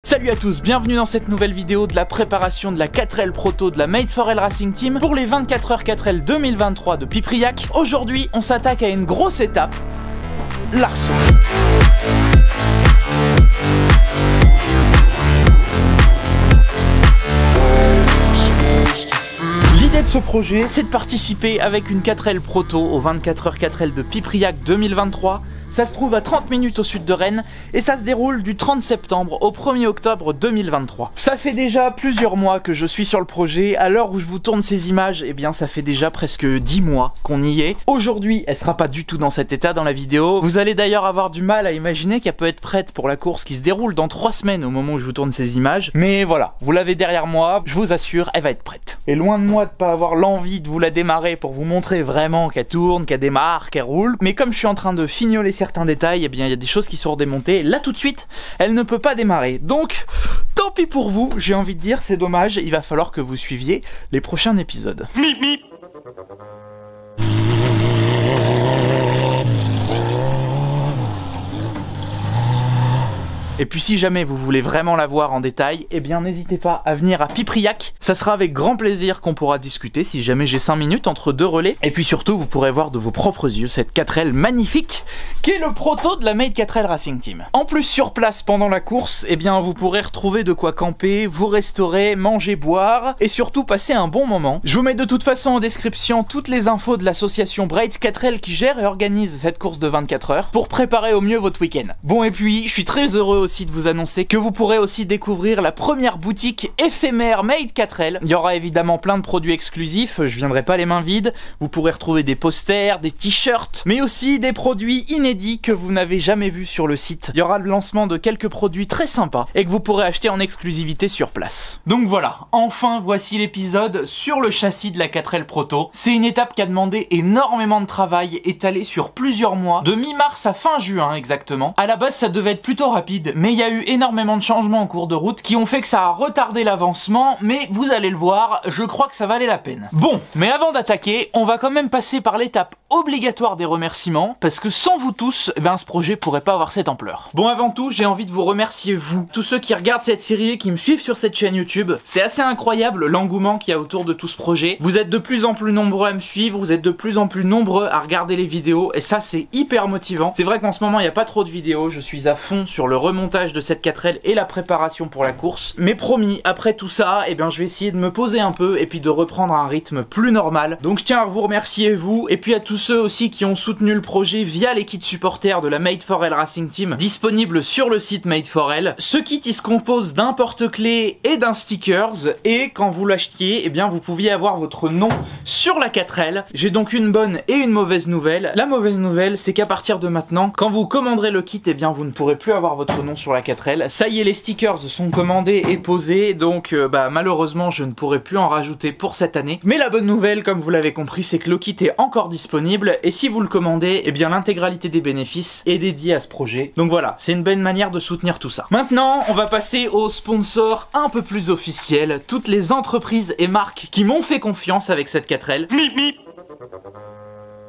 Salut à tous, bienvenue dans cette nouvelle vidéo de la préparation de la 4L Proto de la Made4L Racing Team pour les 24h 4L 2023 de Pipriac. Aujourd'hui, on s'attaque à une grosse étape, l'arceau. L'idée de ce projet, c'est de participer avec une 4L Proto au 24h 4L de Pipriac 2023. Ça se trouve à 30 minutes au sud de Rennes et ça se déroule du 30 septembre au 1er octobre 2023. Ça fait déjà plusieurs mois que je suis sur le projet. À l'heure où je vous tourne ces images, eh bien ça fait déjà presque 10 mois qu'on y est. Aujourd'hui, elle sera pas du tout dans cet état dans la vidéo. Vous allez d'ailleurs avoir du mal à imaginer qu'elle peut être prête pour la course qui se déroule dans 3 semaines au moment où je vous tourne ces images. Mais voilà, vous l'avez derrière moi, je vous assure, elle va être prête. Et loin de moi de pas avoir l'envie de vous la démarrer pour vous montrer vraiment qu'elle tourne, qu'elle démarre, qu'elle roule. Mais comme je suis en train de fignoler certains détails, eh bien il y a des choses qui sont redémontées. Là tout de suite, elle ne peut pas démarrer. Donc, tant pis pour vous, j'ai envie de dire, c'est dommage, il va falloir que vous suiviez les prochains épisodes. Mip, mip. Et puis si jamais vous voulez vraiment la voir en détail, eh bien n'hésitez pas à venir à Pipriac. Ça sera avec grand plaisir qu'on pourra discuter si jamais j'ai 5 minutes entre deux relais. Et puis surtout, vous pourrez voir de vos propres yeux cette 4L magnifique qui est le proto de la Made4L Racing Team. En plus, sur place pendant la course, eh bien vous pourrez retrouver de quoi camper, vous restaurer, manger, boire et surtout passer un bon moment. Je vous mets de toute façon en description toutes les infos de l'association Braids 4L qui gère et organise cette course de 24 heures pour préparer au mieux votre week-end. Bon, et puis je suis très heureux aussi de vous annoncer que vous pourrez aussi découvrir la première boutique éphémère Made4L. Il y aura évidemment plein de produits exclusifs, je viendrai pas les mains vides. Vous pourrez retrouver des posters, des t-shirts, mais aussi des produits inédits que vous n'avez jamais vus sur le site. Il y aura le lancement de quelques produits très sympas et que vous pourrez acheter en exclusivité sur place. Donc voilà, enfin voici l'épisode sur le châssis de la 4L Proto. C'est une étape qui a demandé énormément de travail, étalé sur plusieurs mois, de mi-mars à fin juin exactement. À la base ça devait être plutôt rapide, mais il y a eu énormément de changements en cours de route qui ont fait que ça a retardé l'avancement, mais vous allez le voir, je crois que ça valait la peine. Bon, mais avant d'attaquer, on va quand même passer par l'étape obligatoire des remerciements, parce que sans vous tous, eh ben, ce projet pourrait pas avoir cette ampleur. Bon, avant tout, j'ai envie de vous remercier vous, tous ceux qui regardent cette série et qui me suivent sur cette chaîne YouTube. C'est assez incroyable l'engouement qu'il y a autour de tout ce projet. Vous êtes de plus en plus nombreux à me suivre, vous êtes de plus en plus nombreux à regarder les vidéos, et ça c'est hyper motivant. C'est vrai qu'en ce moment il n'y a pas trop de vidéos, je suis à fond sur le remontage de cette 4L et la préparation pour la course. Mais promis, après tout ça, eh bien je vais essayer de me poser un peu et puis de reprendre un rythme plus normal. Donc je tiens à vous remercier vous, et puis à tous ceux aussi qui ont soutenu le projet via les kits supporters de la Made4L Racing Team, disponibles sur le site Made4L. Ce kit il se compose d'un porte-clés et d'un stickers, et quand vous l'achetiez, eh bien vous pouviez avoir votre nom sur la 4L. J'ai donc une bonne et une mauvaise nouvelle. La mauvaise nouvelle, c'est qu'à partir de maintenant, quand vous commanderez le kit, eh bien vous ne pourrez plus avoir votre nom sur la 4L. Ça y est, les stickers sont commandés et posés, donc malheureusement je ne pourrai plus en rajouter pour cette année. Mais la bonne nouvelle, comme vous l'avez compris, c'est que le kit est encore disponible, et si vous le commandez, eh bien l'intégralité des bénéfices est dédiée à ce projet. Donc voilà, c'est une bonne manière de soutenir tout ça. Maintenant, on va passer aux sponsors un peu plus officiels, toutes les entreprises et marques qui m'ont fait confiance avec cette 4L. Mip, mip.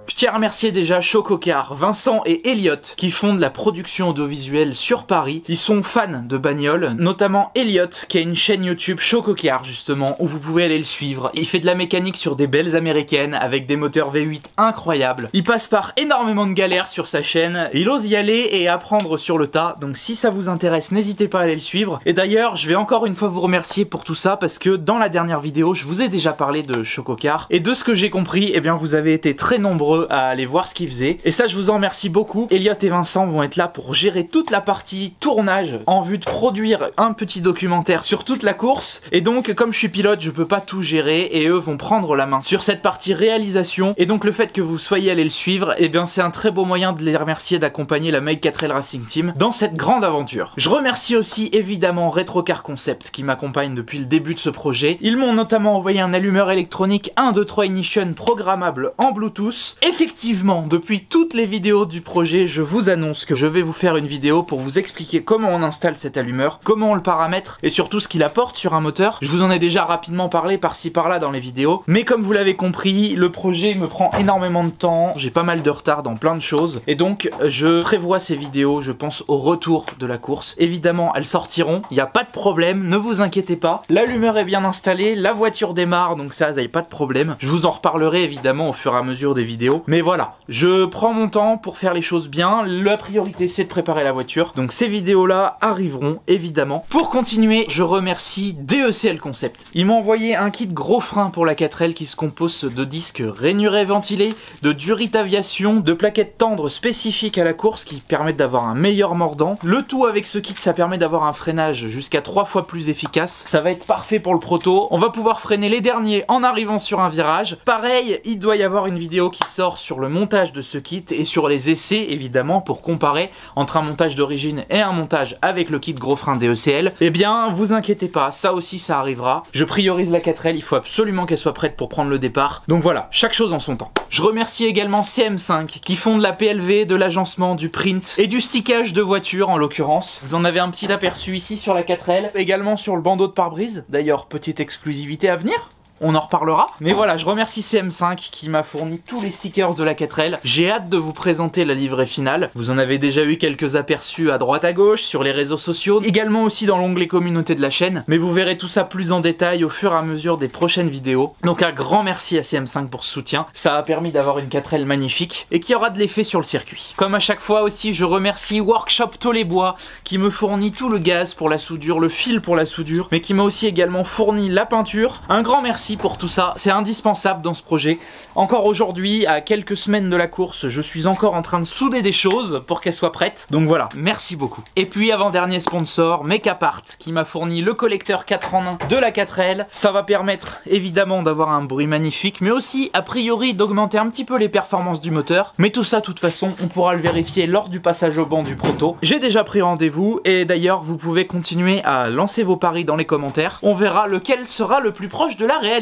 Je tiens à remercier déjà Chococar, Vincent et Elliot qui font de la production audiovisuelle sur Paris. Ils sont fans de bagnoles, notamment Elliot qui a une chaîne YouTube Chococar justement où vous pouvez aller le suivre. Il fait de la mécanique sur des belles américaines avec des moteurs V8 incroyables. Il passe par énormément de galères sur sa chaîne. Il ose y aller et apprendre sur le tas. Donc si ça vous intéresse, n'hésitez pas à aller le suivre. Et d'ailleurs, je vais encore une fois vous remercier pour tout ça parce que dans la dernière vidéo, je vous ai déjà parlé de Chococar. Et de ce que j'ai compris, eh bien vous avez été très nombreux à aller voir ce qu'ils faisaient, et ça je vous en remercie beaucoup. Elliot et Vincent vont être là pour gérer toute la partie tournage en vue de produire un petit documentaire sur toute la course, et donc comme je suis pilote je peux pas tout gérer, et eux vont prendre la main sur cette partie réalisation, et donc le fait que vous soyez allé le suivre, et bien c'est un très beau moyen de les remercier d'accompagner la Made4L Racing Team dans cette grande aventure. Je remercie aussi évidemment Retrocar Concept qui m'accompagne depuis le début de ce projet. Ils m'ont notamment envoyé un allumeur électronique 1, 2, 3 Ignition programmable en Bluetooth, et Effectivement, depuis toutes les vidéos du projet, je vous annonce que je vais vous faire une vidéo pour vous expliquer comment on installe cet allumeur, comment on le paramètre et surtout ce qu'il apporte sur un moteur. Je vous en ai déjà rapidement parlé par-ci par-là dans les vidéos, mais comme vous l'avez compris, le projet me prend énormément de temps, j'ai pas mal de retard dans plein de choses et donc je prévois ces vidéos, je pense au retour de la course. Évidemment, elles sortiront, il n'y a pas de problème, ne vous inquiétez pas. L'allumeur est bien installé, la voiture démarre, donc ça, vous n'avez pas de problème. Je vous en reparlerai évidemment au fur et à mesure des vidéos. Mais voilà, je prends mon temps pour faire les choses bien. La priorité, c'est de préparer la voiture. Donc ces vidéos-là arriveront, évidemment. Pour continuer, je remercie DECL Concept. Ils m'ont envoyé un kit gros frein pour la 4L qui se compose de disques rainurés ventilés, de durite aviation, de plaquettes tendres spécifiques à la course qui permettent d'avoir un meilleur mordant. Le tout avec ce kit, ça permet d'avoir un freinage jusqu'à 3 fois plus efficace. Ça va être parfait pour le proto. On va pouvoir freiner les derniers en arrivant sur un virage. Pareil, il doit y avoir une vidéo qui sort sur le montage de ce kit et sur les essais évidemment pour comparer entre un montage d'origine et un montage avec le kit gros frein DECL. Eh bien, vous inquiétez pas, ça aussi ça arrivera. Je priorise la 4L, il faut absolument qu'elle soit prête pour prendre le départ. Donc voilà, chaque chose en son temps. Je remercie également CM5 qui font de la PLV, de l'agencement, du print et du stickage de voiture en l'occurrence. Vous en avez un petit aperçu ici sur la 4L, également sur le bandeau de pare-brise. D'ailleurs, petite exclusivité à venir. On en reparlera. Mais voilà, je remercie CM5 qui m'a fourni tous les stickers de la 4L. J'ai hâte de vous présenter la livrée finale. Vous en avez déjà eu quelques aperçus à droite à gauche, sur les réseaux sociaux, également aussi dans l'onglet communauté de la chaîne. Mais vous verrez tout ça plus en détail au fur et à mesure des prochaines vidéos. Donc un grand merci à CM5 pour ce soutien. Ça a permis d'avoir une 4L magnifique et qui aura de l'effet sur le circuit. Comme à chaque fois aussi, je remercie Workshop Tollet-Bois qui me fournit tout le gaz pour la soudure, le fil pour la soudure, mais qui m'a aussi également fourni la peinture. Un grand merci pour tout ça, c'est indispensable dans ce projet. Encore aujourd'hui, à quelques semaines de la course, je suis encore en train de souder des choses pour qu'elles soient prêtes. Donc voilà, merci beaucoup. Et puis avant-dernier sponsor, Make-Apart, qui m'a fourni le collecteur 4 en 1 de la 4L. Ça va permettre évidemment d'avoir un bruit magnifique, mais aussi a priori d'augmenter un petit peu les performances du moteur. Mais tout ça, de toute façon, on pourra le vérifier lors du passage au banc du proto. J'ai déjà pris rendez-vous et d'ailleurs, vous pouvez continuer à lancer vos paris dans les commentaires. On verra lequel sera le plus proche de la réalité.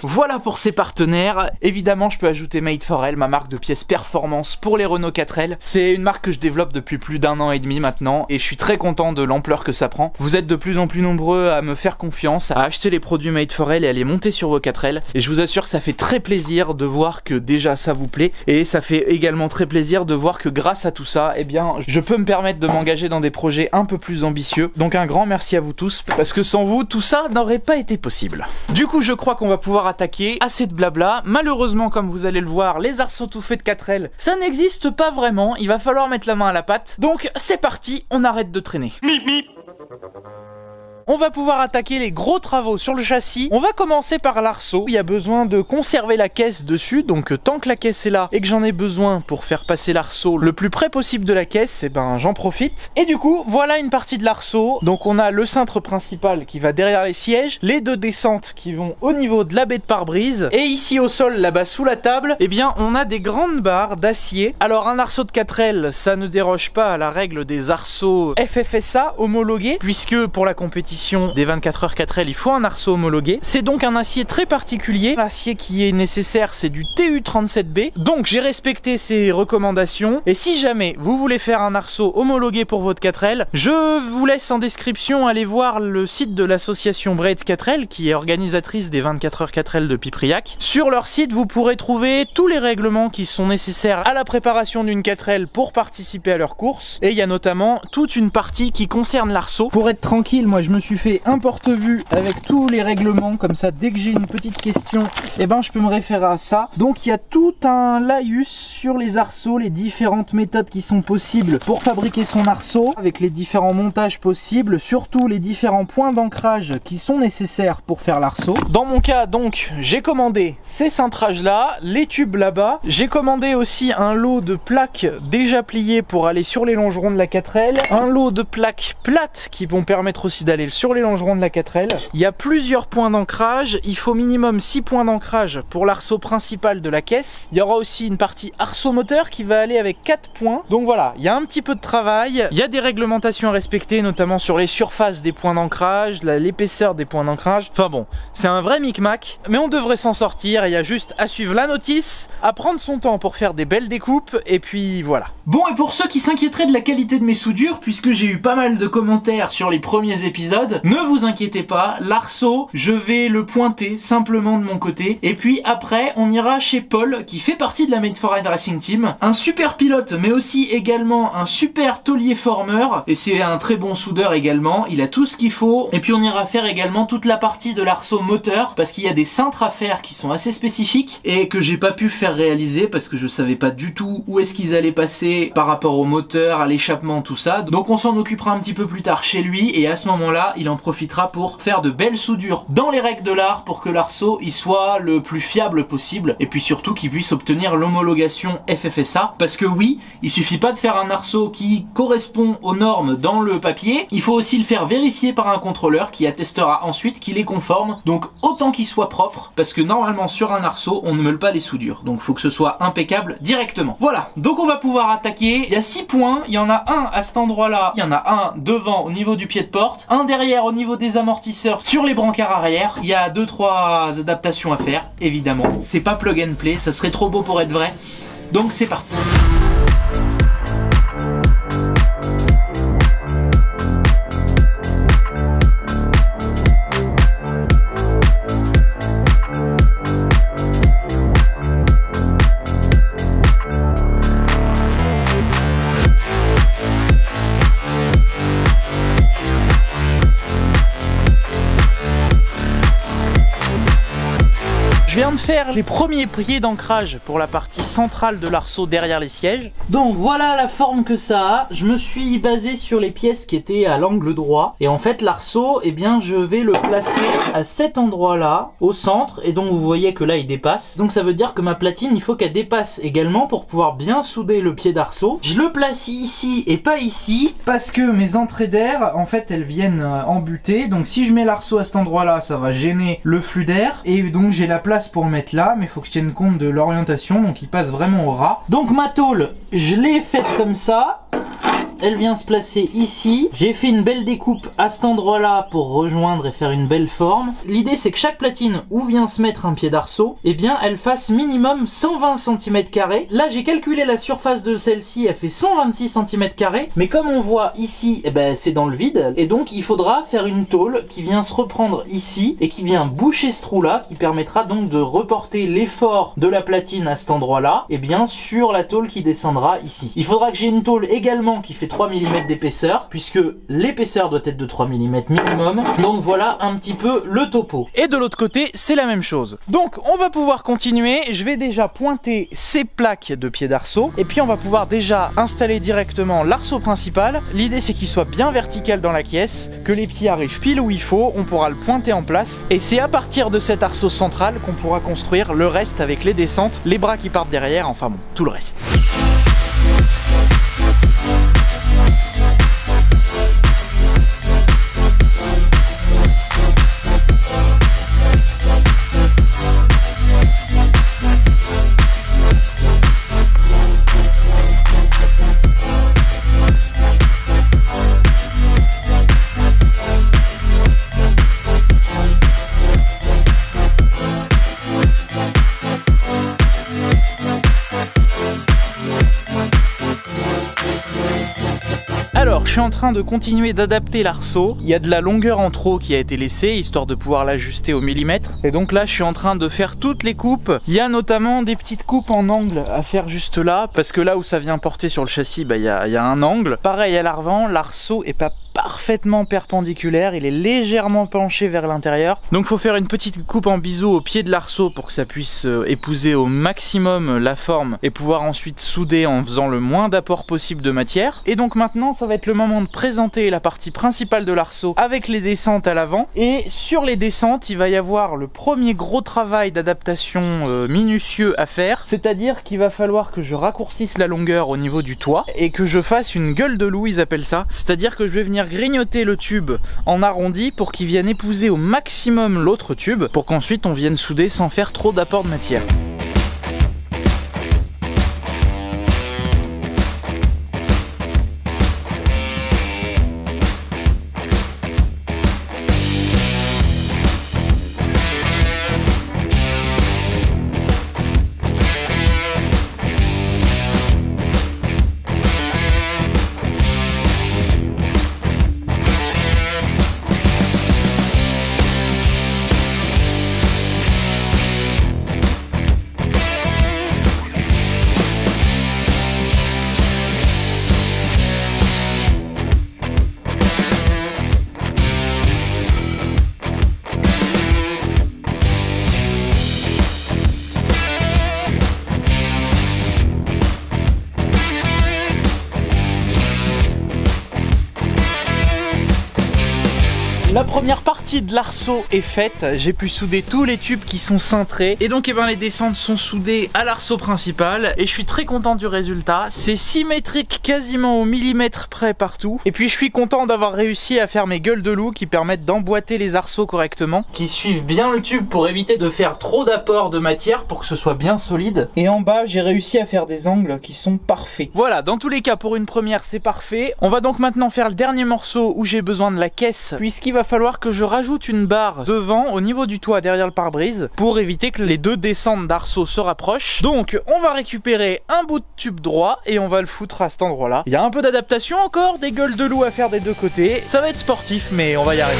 Voilà pour ces partenaires. Évidemment, je peux ajouter Made4L, ma marque de pièces performance pour les Renault 4L. C'est une marque que je développe depuis plus d'1 an et demi maintenant et je suis très content de l'ampleur que ça prend. Vous êtes de plus en plus nombreux à me faire confiance, à acheter les produits Made4L et à les monter sur vos 4L. Et je vous assure que ça fait très plaisir de voir que déjà ça vous plaît et ça fait également très plaisir de voir que grâce à tout ça, eh bien, je peux me permettre de m'engager dans des projets un peu plus ambitieux. Donc un grand merci à vous tous parce que sans vous, tout ça n'aurait pas été possible. Du coup, je crois qu'on va pouvoir attaquer. Assez de blabla. Malheureusement, comme vous allez le voir, les arceaux tout faits de 4L, ça n'existe pas vraiment. Il va falloir mettre la main à la pâte. Donc c'est parti, on arrête de traîner. Mip, mip. On va pouvoir attaquer les gros travaux sur le châssis. On va commencer par l'arceau. Il y a besoin de conserver la caisse dessus, donc tant que la caisse est là et que j'en ai besoin pour faire passer l'arceau le plus près possible de la caisse, et ben j'en profite. Et du coup, voilà une partie de l'arceau. Donc on a le cintre principal qui va derrière les sièges, les deux descentes qui vont au niveau de la baie de pare-brise, et ici au sol, là-bas sous la table, eh bien on a des grandes barres d'acier. Alors un arceau de 4L, ça ne déroge pas à la règle des arceaux FFSA homologués, puisque pour la compétition des 24 heures 4L, il faut un arceau homologué. C'est donc un acier très particulier. L'acier qui est nécessaire, c'est du TU37B. Donc j'ai respecté ces recommandations. Et si jamais vous voulez faire un arceau homologué pour votre 4L, je vous laisse en description aller voir le site de l'association Braids 4L, qui est organisatrice des 24 heures 4L de Pipriac. Sur leur site, vous pourrez trouver tous les règlements qui sont nécessaires à la préparation d'une 4L pour participer à leur course. Et il y a notamment toute une partie qui concerne l'arceau. Pour être tranquille, moi je me suis fait un porte-vue avec tous les règlements, comme ça dès que j'ai une petite question, eh ben je peux me référer à ça. Donc il y a tout un laïus sur les arceaux, les différentes méthodes qui sont possibles pour fabriquer son arceau, avec les différents montages possibles, surtout les différents points d'ancrage qui sont nécessaires pour faire l'arceau. Dans mon cas donc, j'ai commandé ces cintrages là, les tubes là-bas, j'ai commandé aussi un lot de plaques déjà pliées pour aller sur les longerons de la 4L, un lot de plaques plates qui vont permettre aussi d'aller le semelle sur les longerons de la 4L. Il y a plusieurs points d'ancrage, il faut minimum 6 points d'ancrage pour l'arceau principal de la caisse. Il y aura aussi une partie arceau moteur qui va aller avec 4 points. Donc voilà, il y a un petit peu de travail, il y a des réglementations à respecter, notamment sur les surfaces des points d'ancrage, l'épaisseur des points d'ancrage. Enfin bon, c'est un vrai micmac, mais on devrait s'en sortir. Il y a juste à suivre la notice, à prendre son temps pour faire des belles découpes, et puis voilà. Bon, et pour ceux qui s'inquiéteraient de la qualité de mes soudures, puisque j'ai eu pas mal de commentaires sur les premiers épisodes, ne vous inquiétez pas, l'arceau, je vais le pointer simplement de mon côté, et puis après, on ira chez Paul, qui fait partie de la Made for Ride Racing Team, un super pilote, mais aussi également un super taulier formeur, et c'est un très bon soudeur également, il a tout ce qu'il faut, et puis on ira faire également toute la partie de l'arceau moteur, parce qu'il y a des cintres à faire qui sont assez spécifiques, et que j'ai pas pu faire réaliser, parce que je savais pas du tout où est-ce qu'ils allaient passer par rapport au moteur, à l'échappement, tout ça. Donc on s'en occupera un petit peu plus tard chez lui, et à ce moment-là, il en profitera pour faire de belles soudures dans les règles de l'art pour que l'arceau il soit le plus fiable possible, et puis surtout qu'il puisse obtenir l'homologation FFSA, parce que oui, il suffit pas de faire un arceau qui correspond aux normes dans le papier, il faut aussi le faire vérifier par un contrôleur qui attestera ensuite qu'il est conforme, donc autant qu'il soit propre, parce que normalement sur un arceau on ne meule pas les soudures, donc faut que ce soit impeccable directement. Voilà, donc on va pouvoir attaquer. Il y a 6 points, il y en a un à cet endroit là, il y en a un devant au niveau du pied de porte, un derrière au niveau des amortisseurs sur les brancards arrière. Il y a 2-3 adaptations à faire, évidemment, c'est pas plug and play, ça serait trop beau pour être vrai, donc c'est parti. Je viens de faire les premiers pieds d'ancrage pour la partie centrale de l'arceau derrière les sièges. Donc voilà la forme que ça a. Je me suis basé sur les pièces qui étaient à l'angle droit. Et en fait l'arceau, eh bien je vais le placer à cet endroit là, au centre. Et donc vous voyez que là il dépasse. Donc ça veut dire que ma platine, il faut qu'elle dépasse également pour pouvoir bien souder le pied d'arceau. Je le place ici et pas ici, parce que mes entrées d'air, en fait elles viennent embuter. Donc si je mets l'arceau à cet endroit là, ça va gêner le flux d'air. Et donc j'ai la place pour mettre là, mais il faut que je tienne compte de l'orientation, donc il passe vraiment au ras. Donc ma tôle, je l'ai faite comme ça. Elle vient se placer ici. J'ai fait une belle découpe à cet endroit là pour rejoindre et faire une belle forme. L'idée c'est que chaque platine où vient se mettre un pied d'arceau, eh bien elle fasse minimum 120 cm². Là j'ai calculé la surface de celle-ci, elle fait 126 cm², mais comme on voit ici, eh ben, c'est dans le vide, et donc il faudra faire une tôle qui vient se reprendre ici et qui vient boucher ce trou là, qui permettra donc de reporter l'effort de la platine à cet endroit là, et bien sur la tôle qui descendra ici. Il faudra que j'ai une tôle également qui fait 3 mm d'épaisseur, puisque l'épaisseur doit être de 3 mm minimum. Donc voilà un petit peu le topo. Et de l'autre côté, c'est la même chose. Donc on va pouvoir continuer. Je vais déjà pointer ces plaques de pied d'arceau, et puis on va pouvoir déjà installer directement l'arceau principal. L'idée c'est qu'il soit bien vertical dans la caisse, que les pieds arrivent pile où il faut, on pourra le pointer en place, et c'est à partir de cet arceau central qu'on pourra construire le reste avec les descentes, les bras qui partent derrière, enfin bon, tout le reste. Alors, je suis en train de continuer d'adapter l'arceau. Il y a de la longueur en trop qui a été laissée, histoire de pouvoir l'ajuster au millimètre. Et donc là, je suis en train de faire toutes les coupes. Il y a notamment des petites coupes en angle à faire juste là, parce que là où ça vient porter sur le châssis, bah, il y a un angle. Pareil à l'avant, l'arceau est pas parfaitement perpendiculaire, il est légèrement penché vers l'intérieur. Donc faut faire une petite coupe en biseau au pied de l'arceau pour que ça puisse épouser au maximum la forme et pouvoir ensuite souder en faisant le moins d'apport possible de matière. Et donc maintenant ça va être le moment de présenter la partie principale de l'arceau avec les descentes à l'avant. Et sur les descentes il va y avoir le premier gros travail d'adaptation minutieux à faire, c'est-à-dire qu'il va falloir que je raccourcisse la longueur au niveau du toit et que je fasse une gueule de loup, ils appellent ça, c'est-à-dire que je vais venir venir grignoter le tube en arrondi pour qu'il vienne épouser au maximum l'autre tube pour qu'ensuite on vienne souder sans faire trop d'apport de matière. La première partie de l'arceau est faite, j'ai pu souder tous les tubes qui sont cintrés et donc les descentes sont soudées à l'arceau principal et je suis très content du résultat. C'est symétrique quasiment au millimètre près partout et puis je suis content d'avoir réussi à faire mes gueules de loup qui permettent d'emboîter les arceaux correctement, qui suivent bien le tube pour éviter de faire trop d'apport de matière pour que ce soit bien solide. Et en bas j'ai réussi à faire des angles qui sont parfaits. Voilà, dans tous les cas pour une première c'est parfait. On va donc maintenant faire le dernier morceau où j'ai besoin de la caisse puisqu'il va falloir que je rajoute une barre devant au niveau du toit derrière le pare-brise pour éviter que les deux descentes d'arceau se rapprochent. Donc on va récupérer un bout de tube droit et on va le foutre à cet endroit là. Il y a un peu d'adaptation encore, des gueules de loup à faire des deux côtés. Ça va être sportif mais on va y arriver.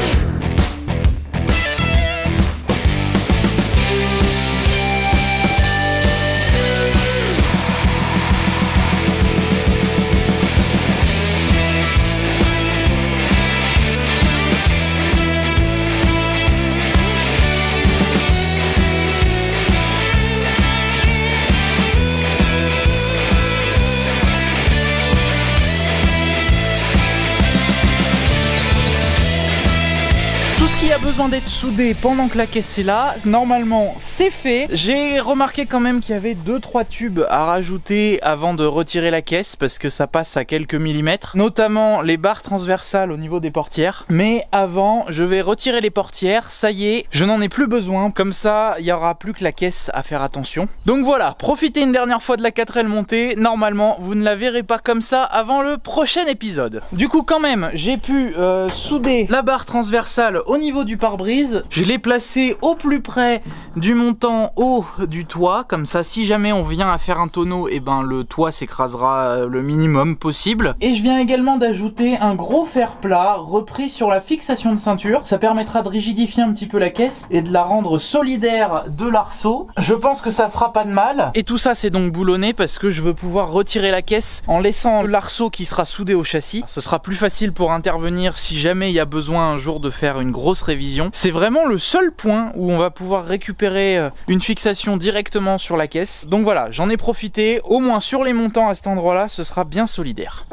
Il y a besoin d'être soudé pendant que la caisse est là, normalement c'est fait. J'ai remarqué quand même qu'il y avait 2-3 tubes à rajouter avant de retirer la caisse parce que ça passe à quelques millimètres, notamment les barres transversales au niveau des portières. Mais avant je vais retirer les portières, ça y est, je n'en ai plus besoin, comme ça il n'y aura plus que la caisse à faire attention. Donc voilà, profitez une dernière fois de la 4L montée, normalement vous ne la verrez pas comme ça avant le prochain épisode. Du coup quand même j'ai pu souder la barre transversale au niveau du pare-brise, je l'ai placé au plus près du montant haut du toit, comme ça si jamais on vient à faire un tonneau, et ben le toit s'écrasera le minimum possible. Et je viens également d'ajouter un gros fer plat repris sur la fixation de ceinture, ça permettra de rigidifier un petit peu la caisse et de la rendre solidaire de l'arceau. Je pense que ça fera pas de mal. Et tout ça c'est donc boulonné parce que je veux pouvoir retirer la caisse en laissant l'arceau qui sera soudé au châssis. Ce sera plus facile pour intervenir si jamais il y a besoin un jour de faire une grosse révision. C'est vraiment le seul point où on va pouvoir récupérer une fixation directement sur la caisse. Donc voilà, j'en ai profité, au moins sur les montants à cet endroit là, ce sera bien solidaire.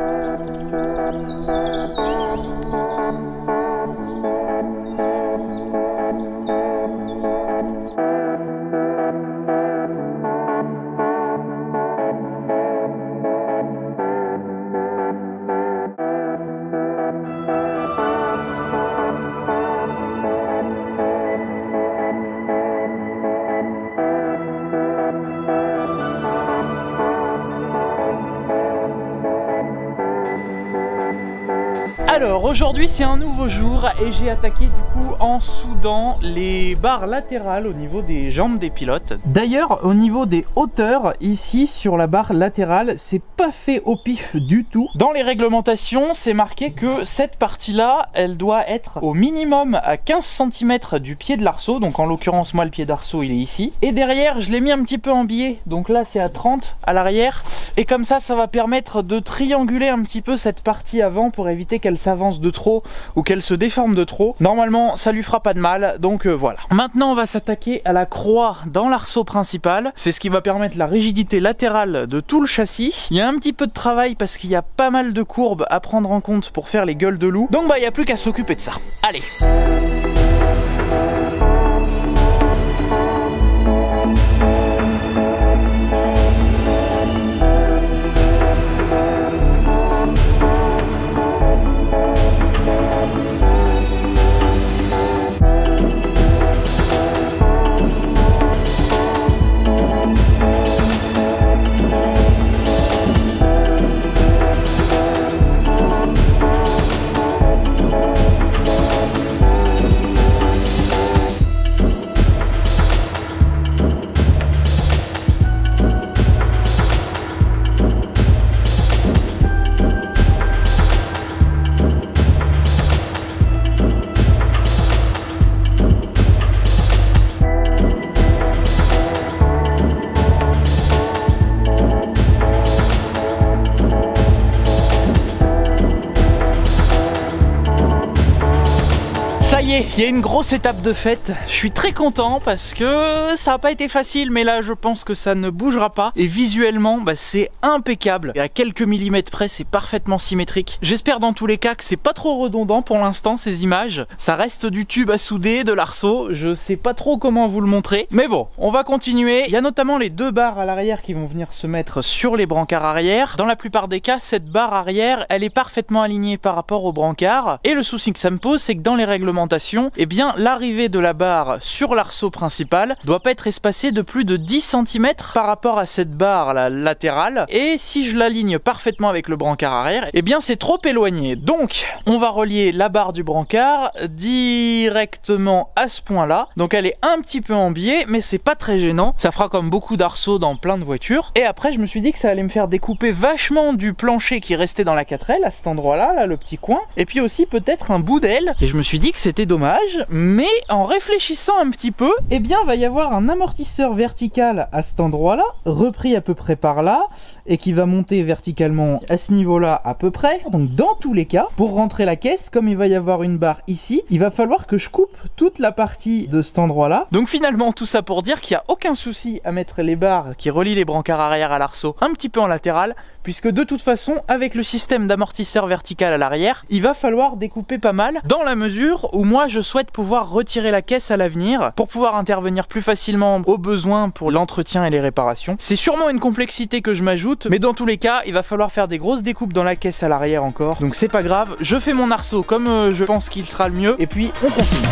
Alors aujourd'hui c'est un nouveau jour et j'ai attaqué du coup en soudant les barres latérales au niveau des jambes des pilotes. D'ailleurs au niveau des hauteurs ici sur la barre latérale c'est pas fait au pif du tout. Dans les réglementations c'est marqué que cette partie là elle doit être au minimum à 15 cm du pied de l'arceau. Donc en l'occurrence moi le pied d'arceau il est ici. Et derrière je l'ai mis un petit peu en biais. Donc là c'est à 30 à l'arrière. Et comme ça va permettre de trianguler un petit peu cette partie avant pour éviter qu'elle s'avance de trop ou qu'elle se déforme de trop. Normalement ça lui fera pas de mal, donc voilà. Maintenant on va s'attaquer à la croix dans l'arceau principal. C'est ce qui va permettre la rigidité latérale de tout le châssis. Il y a un petit peu de travail parce qu'il y a pas mal de courbes à prendre en compte pour faire les gueules de loup. Donc bah il n'y a plus qu'à s'occuper de ça. Allez. il y a une grosse étape de fête. Je suis très content parce que ça n'a pas été facile, mais là je pense que ça ne bougera pas. Et visuellement, c'est impeccable. Et à quelques millimètres près, c'est parfaitement symétrique. J'espère dans tous les cas que c'est pas trop redondant pour l'instant ces images. Ça reste du tube à souder, de l'arceau. Je sais pas trop comment vous le montrer. Mais bon, on va continuer. Il y a notamment les deux barres à l'arrière qui vont venir se mettre sur les brancards arrière. Dans la plupart des cas, cette barre arrière, elle est parfaitement alignée par rapport au brancard. Et le souci que ça me pose, c'est que dans les réglementations, eh bien, l'arrivée de la barre sur l'arceau principal doit pas être espacée de plus de 10 cm par rapport à cette barre la latérale. Et si je l'aligne parfaitement avec le brancard arrière, eh bien, c'est trop éloigné. Donc, on va relier la barre du brancard directement à ce point-là. Donc, elle est un petit peu en biais, mais c'est pas très gênant. Ça fera comme beaucoup d'arceaux dans plein de voitures. Et après, je me suis dit que ça allait me faire découper vachement du plancher qui restait dans la 4L à cet endroit-là, là, le petit coin. Et puis aussi peut-être un bout d'aile. Et je me suis dit que c'était dommage, mais en réfléchissant un petit peu, eh bien, va y avoir un amortisseur vertical à cet endroit-là, repris à peu près par là, et qui va monter verticalement à ce niveau-là à peu près. Donc dans tous les cas, pour rentrer la caisse, comme il va y avoir une barre ici, il va falloir que je coupe toute la partie de cet endroit-là. Donc finalement, tout ça pour dire qu'il n'y a aucun souci à mettre les barres qui relient les brancards arrière à l'arceau un petit peu en latéral, puisque de toute façon, avec le système d'amortisseur vertical à l'arrière, il va falloir découper pas mal, dans la mesure où moi je souhaite pouvoir retirer la caisse à l'avenir, pour pouvoir intervenir plus facilement aux besoins pour l'entretien et les réparations. C'est sûrement une complexité que je m'ajoute, mais dans tous les cas, il va falloir faire des grosses découpes dans la caisse à l'arrière encore, donc c'est pas grave, je fais mon arceau comme je pense qu'il sera le mieux, et puis on continue.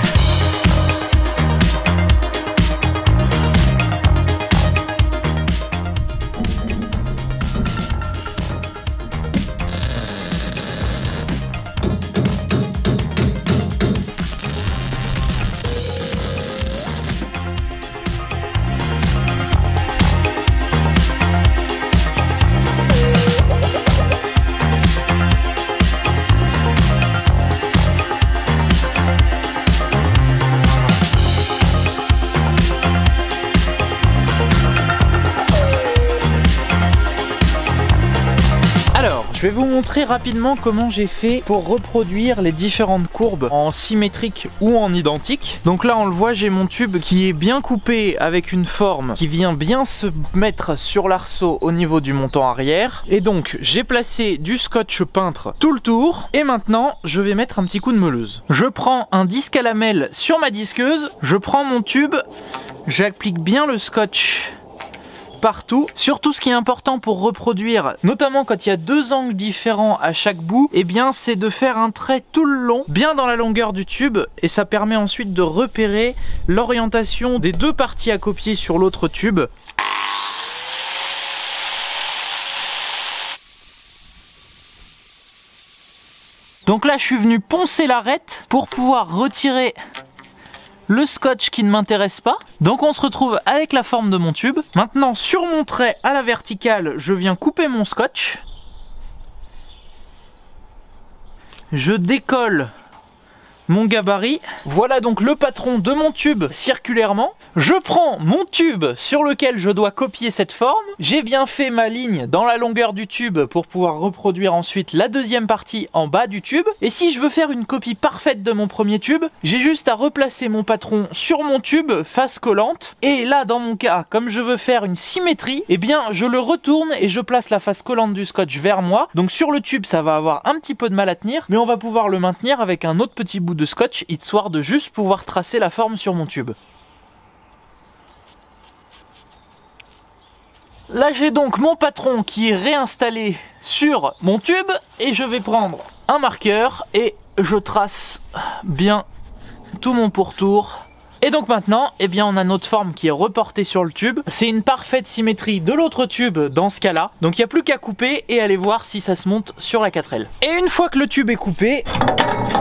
Je vais vous montrer rapidement comment j'ai fait pour reproduire les différentes courbes en symétrique ou en identique. Donc là on le voit, j'ai mon tube qui est bien coupé avec une forme qui vient bien se mettre sur l'arceau au niveau du montant arrière. Et donc j'ai placé du scotch peintre tout le tour. Et maintenant je vais mettre un petit coup de meuleuse. Je prends un disque à lamelles sur ma disqueuse, je prends mon tube, j'applique bien le scotch partout. Surtout ce qui est important pour reproduire, notamment quand il y a deux angles différents à chaque bout, eh bien c'est de faire un trait tout le long, bien dans la longueur du tube, et ça permet ensuite de repérer l'orientation des deux parties à copier sur l'autre tube. Donc là je suis venu poncer l'arête pour pouvoir retirer le scotch qui ne m'intéresse pas. Donc on se retrouve avec la forme de mon tube. Maintenant sur mon trait à la verticale, je viens couper mon scotch. Je décolle mon gabarit. Voilà donc le patron de mon tube circulairement. Je prends mon tube sur lequel je dois copier cette forme. J'ai bien fait ma ligne dans la longueur du tube pour pouvoir reproduire ensuite la deuxième partie en bas du tube. Et si je veux faire une copie parfaite de mon premier tube, j'ai juste à replacer mon patron sur mon tube face collante. Et là dans mon cas, comme je veux faire une symétrie, eh bien je le retourne et je place la face collante du scotch vers moi. Donc sur le tube ça va avoir un petit peu de mal à tenir, mais on va pouvoir le maintenir avec un autre petit bout de scotch, histoire de juste pouvoir tracer la forme sur mon tube. Là j'ai donc mon patron qui est réinstallé sur mon tube et je vais prendre un marqueur et je trace bien tout mon pourtour. Et donc maintenant, eh bien on a notre forme qui est reportée sur le tube. C'est une parfaite symétrie de l'autre tube dans ce cas-là. Donc il n'y a plus qu'à couper et aller voir si ça se monte sur la 4L. Et une fois que le tube est coupé,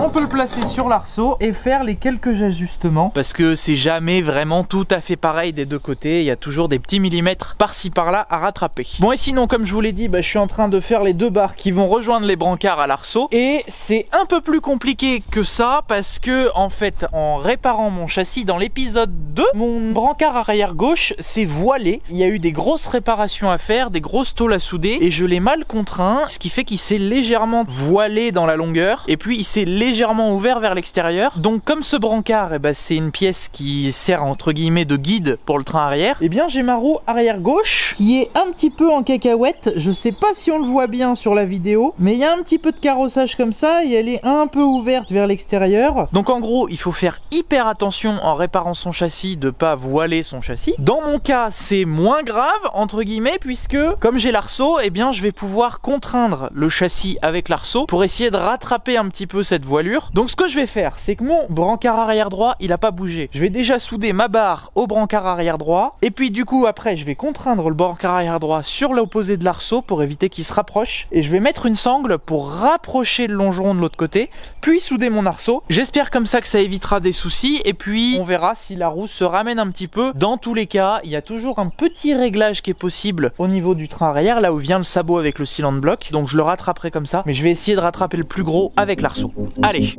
on peut le placer sur l'arceau et faire les quelques ajustements. Parce que c'est jamais vraiment tout à fait pareil des deux côtés. Il y a toujours des petits millimètres par-ci par-là à rattraper. Bon et sinon, comme je vous l'ai dit, je suis en train de faire les deux barres qui vont rejoindre les brancards à l'arceau. Et c'est un peu plus compliqué que ça parce que en fait, en réparant mon châssis dans l'épisode 2, mon brancard arrière gauche s'est voilé. Il y a eu des grosses réparations à faire, des grosses tôles à souder et je l'ai mal contraint, ce qui fait qu'il s'est légèrement voilé dans la longueur et puis il s'est légèrement ouvert vers l'extérieur. Donc comme ce brancard, c'est une pièce qui sert entre guillemets de guide pour le train arrière, et bien j'ai ma roue arrière gauche qui est un petit peu en cacahuète. Je sais pas si on le voit bien sur la vidéo, mais il y a un petit peu de carrossage comme ça et elle est un peu ouverte vers l'extérieur. Donc en gros, il faut faire hyper attention en réparant son châssis de pas voiler son châssis. Dans mon cas, c'est moins grave entre guillemets puisque comme j'ai l'arceau, et bien je vais pouvoir contraindre le châssis avec l'arceau pour essayer de rattraper un petit peu cette voilure. Donc ce que je vais faire, c'est que mon brancard arrière droit, il a pas bougé. Je vais déjà souder ma barre au brancard arrière droit et puis du coup après je vais contraindre le brancard arrière droit sur l'opposé de l'arceau pour éviter qu'il se rapproche et je vais mettre une sangle pour rapprocher le longeron de l'autre côté puis souder mon arceau. J'espère comme ça que ça évitera des soucis et puis on verra si la roue se ramène un petit peu. Dans tous les cas, il y a toujours un petit réglage qui est possible au niveau du train arrière, là où vient le sabot avec le cylinder block, donc je le rattraperai comme ça, mais je vais essayer de rattraper le plus gros avec l'arceau. Allez!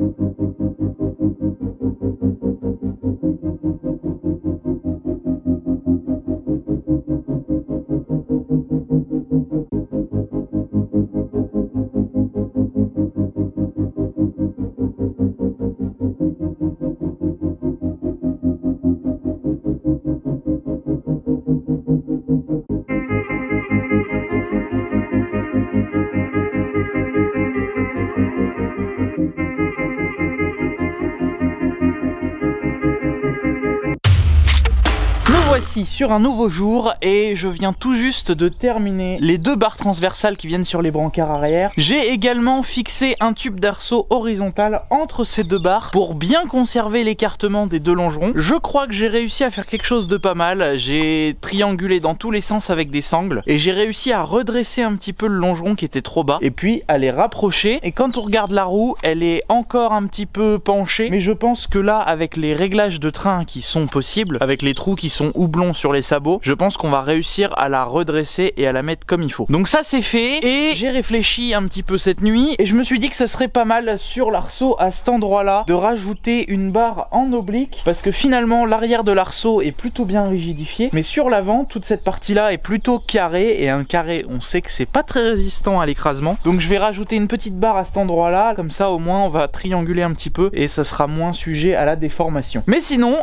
Voici sur un nouveau jour et je viens tout juste de terminer les deux barres transversales qui viennent sur les brancards arrière. J'ai également fixé un tube d'arceau horizontal entre ces deux barres pour bien conserver l'écartement des deux longerons. Je crois que j'ai réussi à faire quelque chose de pas mal. J'ai triangulé dans tous les sens avec des sangles et j'ai réussi à redresser un petit peu le longeron qui était trop bas et puis à les rapprocher. Et quand on regarde la roue, elle est encore un petit peu penchée, mais je pense que là, avec les réglages de train qui sont possibles, avec les trous qui sont houblons sur les sabots, je pense qu'on va réussir à la redresser et à la mettre comme il faut. Donc ça c'est fait et j'ai réfléchi un petit peu cette nuit et je me suis dit que ça serait pas mal sur l'arceau à cet endroit là de rajouter une barre en oblique parce que finalement l'arrière de l'arceau est plutôt bien rigidifié mais sur l'avant toute cette partie là est plutôt carrée et un carré on sait que c'est pas très résistant à l'écrasement, donc je vais rajouter une petite barre à cet endroit là, comme ça au moins on va trianguler un petit peu et ça sera moins sujet à la déformation. Mais sinon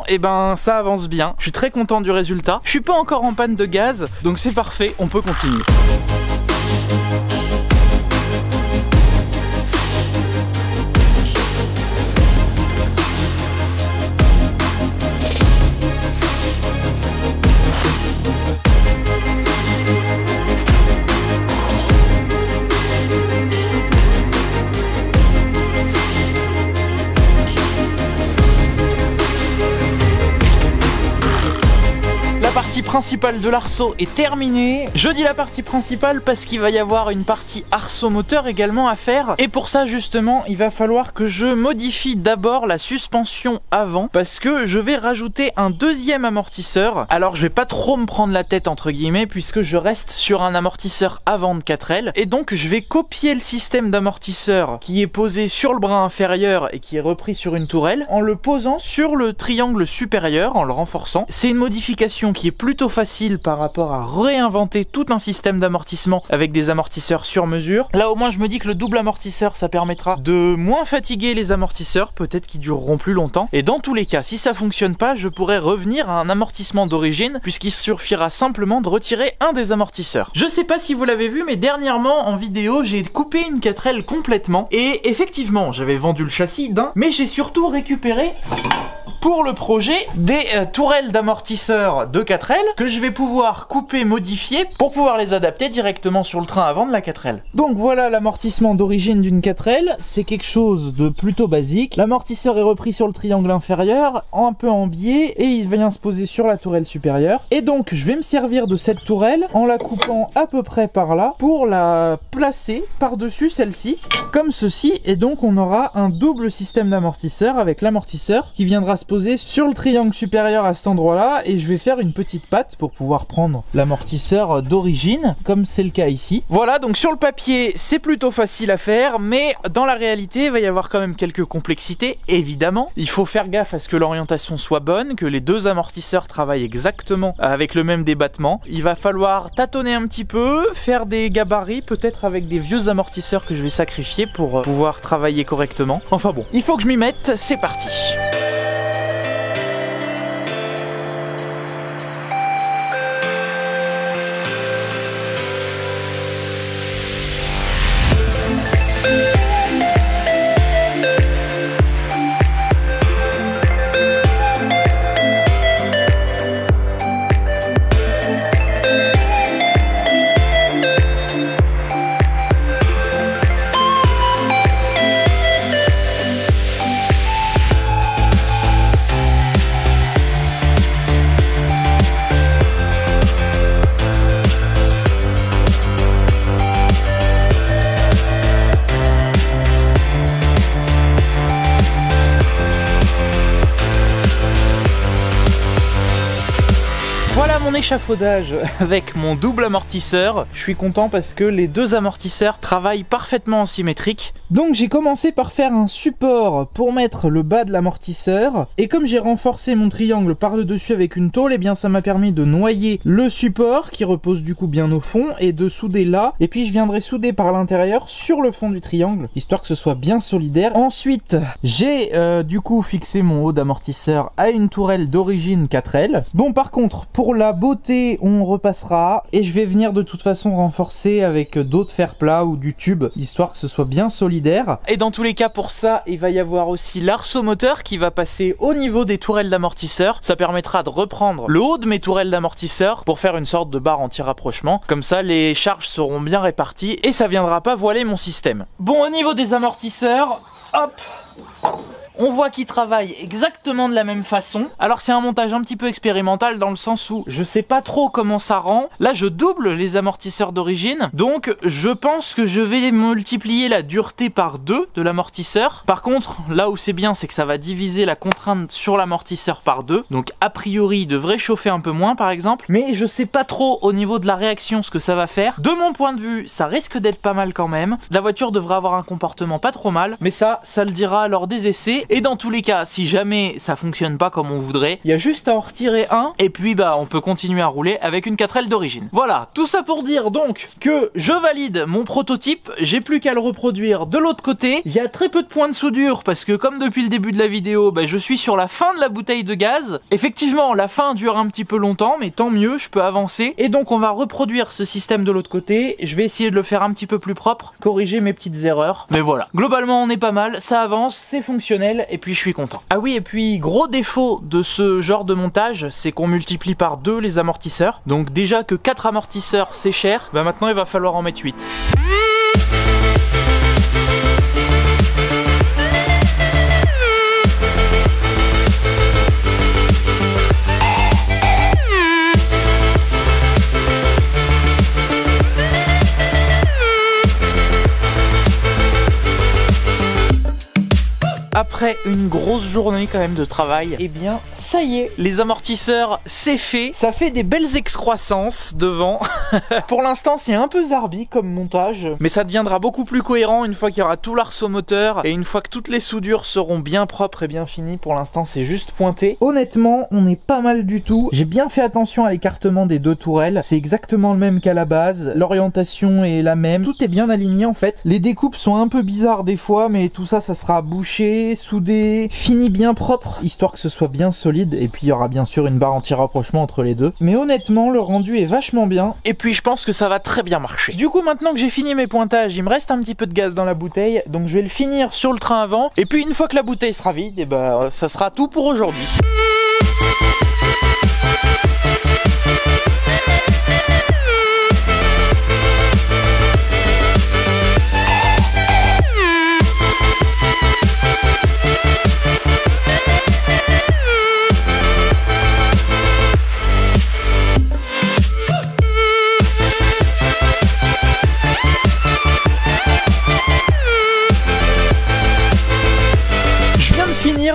ça avance bien, je suis très content du résultat. Je suis pas encore en panne de gaz, donc c'est parfait, on peut continuer. La partie principale de l'arceau est terminée. Je dis la partie principale parce qu'il va y avoir une partie arceau moteur également à faire. Et pour ça justement, il va falloir que je modifie d'abord la suspension avant parce que je vais rajouter un deuxième amortisseur. Alors je vais pas trop me prendre la tête entre guillemets puisque je reste sur un amortisseur avant de 4L. Et donc je vais copier le système d'amortisseur qui est posé sur le bras inférieur et qui est repris sur une tourelle en le posant sur le triangle supérieur en le renforçant. C'est une modification qui est plutôt facile par rapport à réinventer tout un système d'amortissement avec des amortisseurs sur mesure. Là au moins je me dis que le double amortisseur ça permettra de moins fatiguer les amortisseurs, peut-être qu'ils dureront plus longtemps. Et dans tous les cas, si ça fonctionne pas, je pourrais revenir à un amortissement d'origine puisqu'il suffira simplement de retirer un des amortisseurs. Je sais pas si vous l'avez vu mais dernièrement en vidéo j'ai coupé une 4L complètement et effectivement j'avais vendu le châssis d'un, mais j'ai surtout récupéré pour le projet des tourelles d'amortisseurs de 4L que je vais pouvoir couper, modifier pour pouvoir les adapter directement sur le train avant de la 4L. Donc voilà l'amortissement d'origine d'une 4L, c'est quelque chose de plutôt basique. L'amortisseur est repris sur le triangle inférieur, un peu en biais et il vient se poser sur la tourelle supérieure. Et donc je vais me servir de cette tourelle en la coupant à peu près par là pour la placer par-dessus celle-ci, comme ceci. Et donc on aura un double système d'amortisseur avec l'amortisseur qui viendra se poser poser sur le triangle supérieur à cet endroit-là et je vais faire une petite patte pour pouvoir prendre l'amortisseur d'origine, comme c'est le cas ici. Voilà, donc sur le papier, c'est plutôt facile à faire, mais dans la réalité, il va y avoir quand même quelques complexités, évidemment. Il faut faire gaffe à ce que l'orientation soit bonne, que les deux amortisseurs travaillent exactement avec le même débattement. Il va falloir tâtonner un petit peu, faire des gabarits, peut-être avec des vieux amortisseurs que je vais sacrifier pour pouvoir travailler correctement. Enfin bon, il faut que je m'y mette, c'est parti. Voilà mon échafaudage avec mon double amortisseur. Je suis content parce que les deux amortisseurs travaillent parfaitement en symétrique. Donc j'ai commencé par faire un support pour mettre le bas de l'amortisseur. Et comme j'ai renforcé mon triangle par le dessus avec une tôle, et bien ça m'a permis de noyer le support qui repose du coup bien au fond et de souder là. Et puis je viendrai souder par l'intérieur sur le fond du triangle, histoire que ce soit bien solidaire. Ensuite, j'ai du coup fixé mon haut d'amortisseur à une tourelle d'origine 4L. Bon, par contre, pour la beauté, on repassera et je vais venir de toute façon renforcer avec d'autres fers plats ou du tube, histoire que ce soit bien solidaire. Et dans tous les cas, pour ça, il va y avoir aussi l'arceau moteur qui va passer au niveau des tourelles d'amortisseur. Ça permettra de reprendre le haut de mes tourelles d'amortisseur pour faire une sorte de barre anti-rapprochement. Comme ça, les charges seront bien réparties et ça viendra pas voiler mon système. Bon, au niveau des amortisseurs, hop, on voit qu'ils travaillent exactement de la même façon. Alors c'est un montage un petit peu expérimental dans le sens où je sais pas trop comment ça rend. Là je double les amortisseurs d'origine, donc je pense que je vais multiplier la dureté par 2 de l'amortisseur. Par contre, là où c'est bien, c'est que ça va diviser la contrainte sur l'amortisseur par 2. Donc a priori il devrait chauffer un peu moins par exemple, mais je sais pas trop au niveau de la réaction ce que ça va faire. De mon point de vue, ça risque d'être pas mal quand même. La voiture devrait avoir un comportement pas trop mal, mais ça le dira lors des essais. Et dans tous les cas, si jamais ça fonctionne pas comme on voudrait, il y a juste à en retirer un et puis bah on peut continuer à rouler avec une 4L d'origine. Voilà, tout ça pour dire donc que je valide mon prototype, j'ai plus qu'à le reproduire de l'autre côté. Il y a très peu de points de soudure parce que comme depuis le début de la vidéo, bah, je suis sur la fin de la bouteille de gaz. Effectivement, la fin dure un petit peu longtemps, mais tant mieux, je peux avancer. Et donc on va reproduire ce système de l'autre côté. Je vais essayer de le faire un petit peu plus propre, corriger mes petites erreurs. Mais voilà, globalement on est pas mal, ça avance, c'est fonctionnel et puis je suis content. Ah oui, et puis gros défaut de ce genre de montage, c'est qu'on multiplie par 2 les amortisseurs. Donc déjà que 4 amortisseurs c'est cher, bah maintenant il va falloir en mettre 8. Après une grosse journée quand même de travail, eh bien ça y est, les amortisseurs c'est fait, ça fait des belles excroissances devant. Pour l'instant c'est un peu zarbi comme montage, mais ça deviendra beaucoup plus cohérent une fois qu'il y aura tout l'arceau moteur et une fois que toutes les soudures seront bien propres et bien finies. Pour l'instant c'est juste pointé. Honnêtement on est pas mal du tout, j'ai bien fait attention à l'écartement des deux tourelles, c'est exactement le même qu'à la base, l'orientation est la même, tout est bien aligné en fait. Les découpes sont un peu bizarres des fois, mais tout ça sera bouché, soudé, fini bien propre, histoire que ce soit bien solide. Et puis il y aura bien sûr une barre anti-rapprochement entre les deux. Mais honnêtement le rendu est vachement bien. Et puis je pense que ça va très bien marcher. Du coup maintenant que j'ai fini mes pointages, il me reste un petit peu de gaz dans la bouteille. Donc je vais le finir sur le train avant. Et puis une fois que la bouteille sera vide, et bah ça sera tout pour aujourd'hui.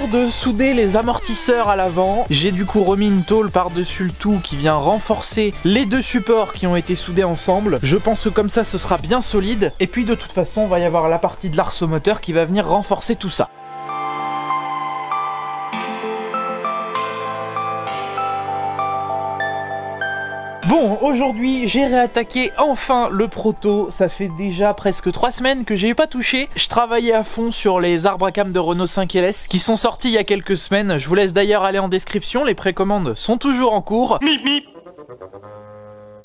De soudé les amortisseurs à l'avant. J'ai du coup remis une tôle par-dessus le tout qui vient renforcer les deux supports qui ont été soudés ensemble. Je pense que comme ça ce sera bien solide. Et puis de toute façon, il va y avoir la partie de l'arceau moteur qui va venir renforcer tout ça. Bon, aujourd'hui, j'ai réattaqué enfin le proto. Ça fait déjà presque 3 semaines que j'ai pas touché. Je travaillais à fond sur les arbres à cam de Renault 5 LS qui sont sortis il y a quelques semaines. Je vous laisse d'ailleurs aller en description. Les précommandes sont toujours en cours. Mip, mip.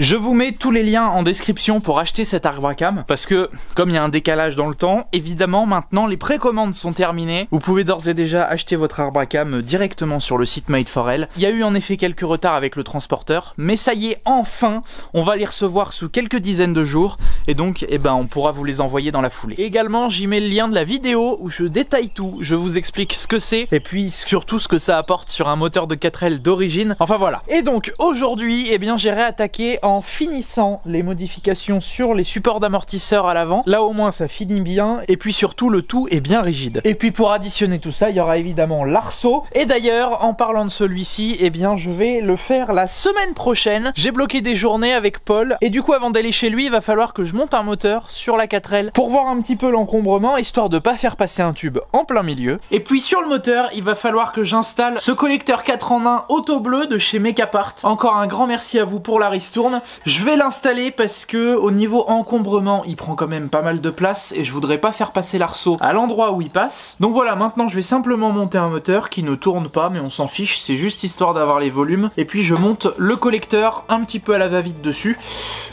Je vous mets tous les liens en description pour acheter cet arbre à cam parce que comme il y a un décalage dans le temps, évidemment maintenant les précommandes sont terminées. Vous pouvez d'ores et déjà acheter votre arbre à cam directement sur le site Made for Elle. Il y a eu en effet quelques retards avec le transporteur, mais ça y est, enfin on va les recevoir sous quelques dizaines de jours et donc on pourra vous les envoyer dans la foulée. Également j'y mets le lien de la vidéo où je détaille tout, je vous explique ce que c'est et puis surtout ce que ça apporte sur un moteur de 4L d'origine. Enfin voilà. Et donc aujourd'hui j'ai réattaqué en finissant les modifications sur les supports d'amortisseurs à l'avant. Là au moins ça finit bien et puis surtout le tout est bien rigide. Et puis pour additionner tout ça, il y aura évidemment l'arceau. Et d'ailleurs en parlant de celui-ci, je vais le faire la semaine prochaine. J'ai bloqué des journées avec Paul et du coup avant d'aller chez lui, il va falloir que je monte un moteur sur la 4L pour voir un petit peu l'encombrement, histoire de pas faire passer un tube en plein milieu. Et puis sur le moteur, il va falloir que j'installe ce collecteur 4 en 1 auto bleu de chez Mekapart. Encore un grand merci à vous pour la ristourne. Je vais l'installer parce que au niveau encombrement, il prend quand même pas mal de place et je voudrais pas faire passer l'arceau à l'endroit où il passe. Donc voilà, maintenant je vais simplement monter un moteur qui ne tourne pas, mais on s'en fiche, c'est juste histoire d'avoir les volumes. Et puis je monte le collecteur un petit peu à la va-vite dessus,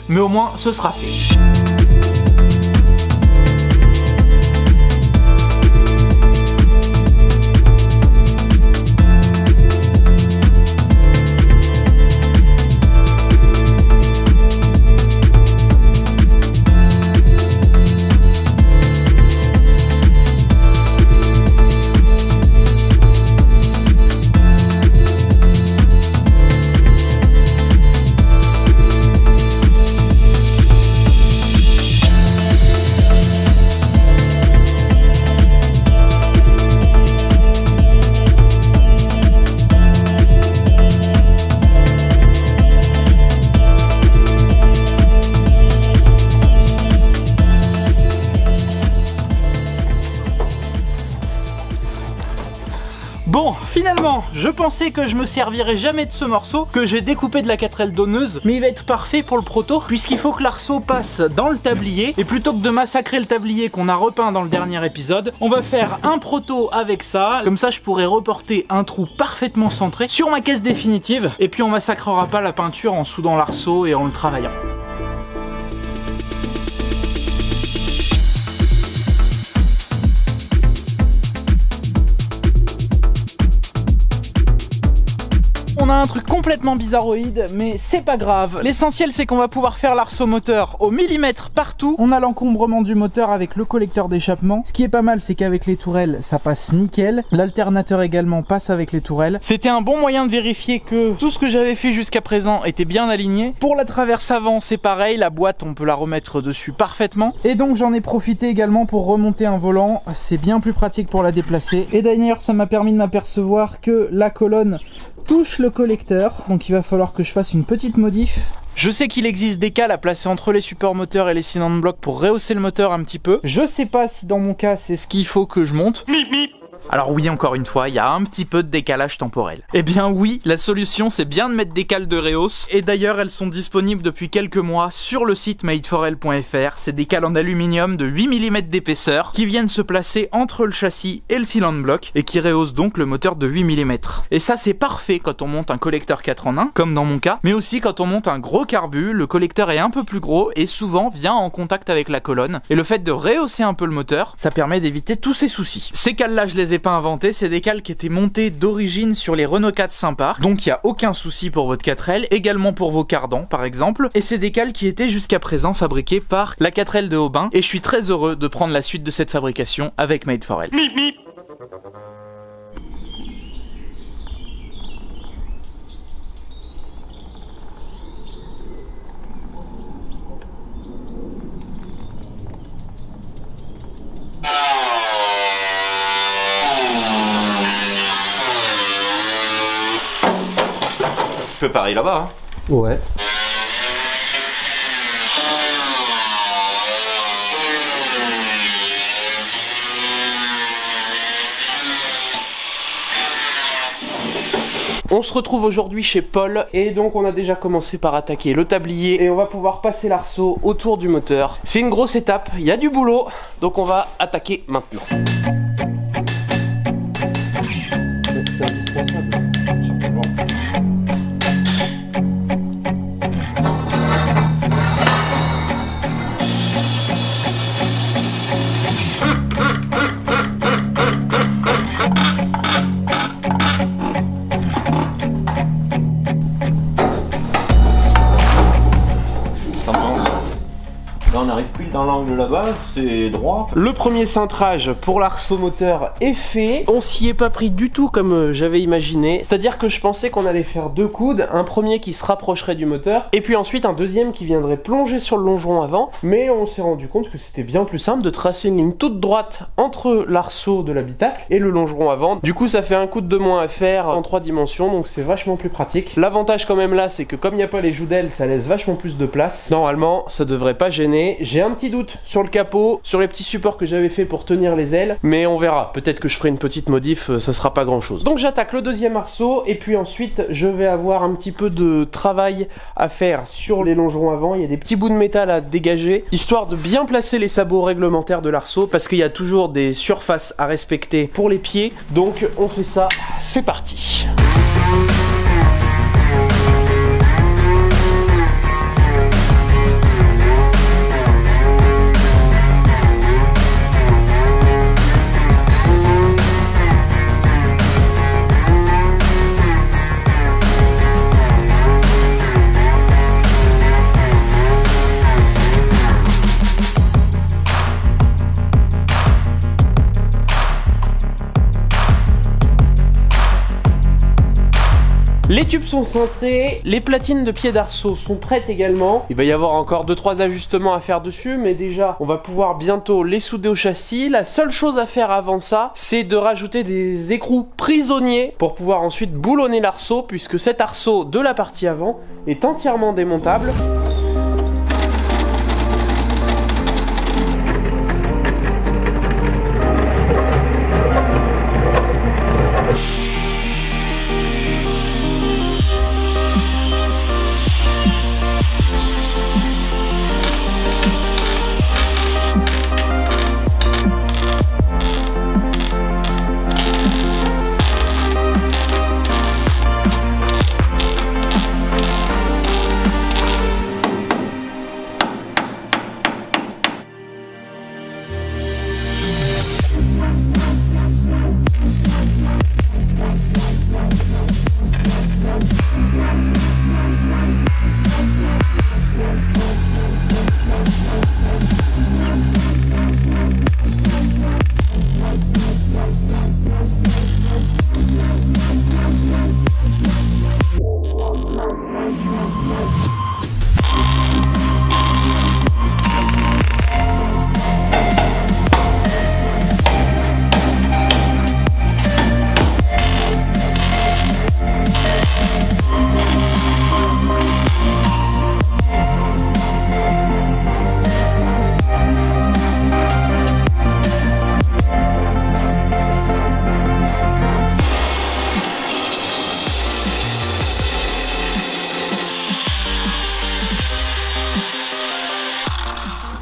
mais au moins ce sera fait. Bon, finalement, je pensais que je me servirais jamais de ce morceau que j'ai découpé de la 4L donneuse, mais il va être parfait pour le proto puisqu'il faut que l'arceau passe dans le tablier et plutôt que de massacrer le tablier qu'on a repeint dans le dernier épisode, on va faire un proto avec ça, comme ça je pourrais reporter un trou parfaitement centré sur ma caisse définitive et puis on massacrera pas la peinture en soudant l'arceau et en le travaillant. On a un truc complètement bizarroïde, mais c'est pas grave. L'essentiel c'est qu'on va pouvoir faire l'arceau moteur au millimètre partout. On a l'encombrement du moteur avec le collecteur d'échappement. Ce qui est pas mal, c'est qu'avec les tourelles, ça passe nickel. L'alternateur également passe avec les tourelles. C'était un bon moyen de vérifier que tout ce que j'avais fait jusqu'à présent était bien aligné. Pour la traverse avant, c'est pareil. La boîte, on peut la remettre dessus parfaitement. Et donc j'en ai profité également pour remonter un volant. C'est bien plus pratique pour la déplacer. Et d'ailleurs, ça m'a permis de m'apercevoir que la colonne touche le collecteur, donc il va falloir que je fasse une petite modif. Je sais qu'il existe des cales à placer entre les supports moteurs et les cylindres blocs pour rehausser le moteur un petit peu. Je sais pas si dans mon cas c'est ce qu'il faut que je monte. Mip, mip. Alors oui, encore une fois, il y a un petit peu de décalage temporel. Eh bien oui, la solution c'est bien de mettre des cales de rehausse. Et d'ailleurs elles sont disponibles depuis quelques mois sur le site madeforelle.fr. C'est des cales en aluminium de 8 mm d'épaisseur qui viennent se placer entre le châssis et le cylindre bloc et qui rehaussent donc le moteur de 8 mm. Et ça c'est parfait quand on monte un collecteur 4 en 1, comme dans mon cas, mais aussi quand on monte un gros carbu, le collecteur est un peu plus gros et souvent vient en contact avec la colonne. Et le fait de rehausser un peu le moteur, ça permet d'éviter tous ces soucis. Ces cales là je les ai pas inventé, c'est des cales qui étaient montées d'origine sur les Renault 4 Sympark, donc il n'y a aucun souci pour votre 4L, également pour vos cardans par exemple, et c'est des cales qui étaient jusqu'à présent fabriquées par la 4L de Aubin, et je suis très heureux de prendre la suite de cette fabrication avec Made for Elle. Mip, mip. fais pareil là-bas. Hein. Ouais. On se retrouve aujourd'hui chez Paul et donc on a déjà commencé par attaquer le tablier et on va pouvoir passer l'arceau autour du moteur. C'est une grosse étape, il y a du boulot, donc on va attaquer maintenant. C'est indispensable. Là on arrive pile dans l'angle là-bas, c'est droit. Le premier cintrage pour l'arceau moteur est fait. On s'y est pas pris du tout comme j'avais imaginé. C'est-à-dire que je pensais qu'on allait faire deux coudes. Un premier qui se rapprocherait du moteur. Et puis ensuite un deuxième qui viendrait plonger sur le longeron avant. Mais on s'est rendu compte que c'était bien plus simple de tracer une ligne toute droite entre l'arceau de l'habitacle et le longeron avant. Du coup ça fait un coude de moins à faire en 3 dimensions. Donc c'est vachement plus pratique. L'avantage quand même là c'est que comme il n'y a pas les joues d'aile, ça laisse vachement plus de place. Normalement ça devrait pas gêner. J'ai un petit doute sur le capot, sur les petits supports que j'avais fait pour tenir les ailes, mais on verra, peut-être que je ferai une petite modif, ça sera pas grand chose. Donc j'attaque le deuxième arceau et puis ensuite je vais avoir un petit peu de travail à faire sur les longerons avant. Il y a des petits bouts de métal à dégager, histoire de bien placer les sabots réglementaires de l'arceau, parce qu'il y a toujours des surfaces à respecter pour les pieds. Donc on fait ça, c'est parti. Les tubes sont cintrés, les platines de pied d'arceau sont prêtes également. Il va y avoir encore 2-3 ajustements à faire dessus, mais déjà on va pouvoir bientôt les souder au châssis. La seule chose à faire avant ça, c'est de rajouter des écrous prisonniers pour pouvoir ensuite boulonner l'arceau, puisque cet arceau de la partie avant est entièrement démontable.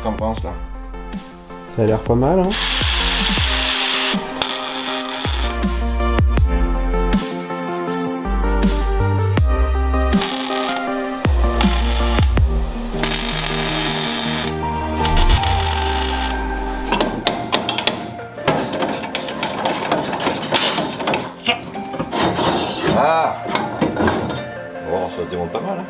Qu'en penses là? Ça a l'air pas mal, hein. Ah bon, ça se démonte pas mal, hein.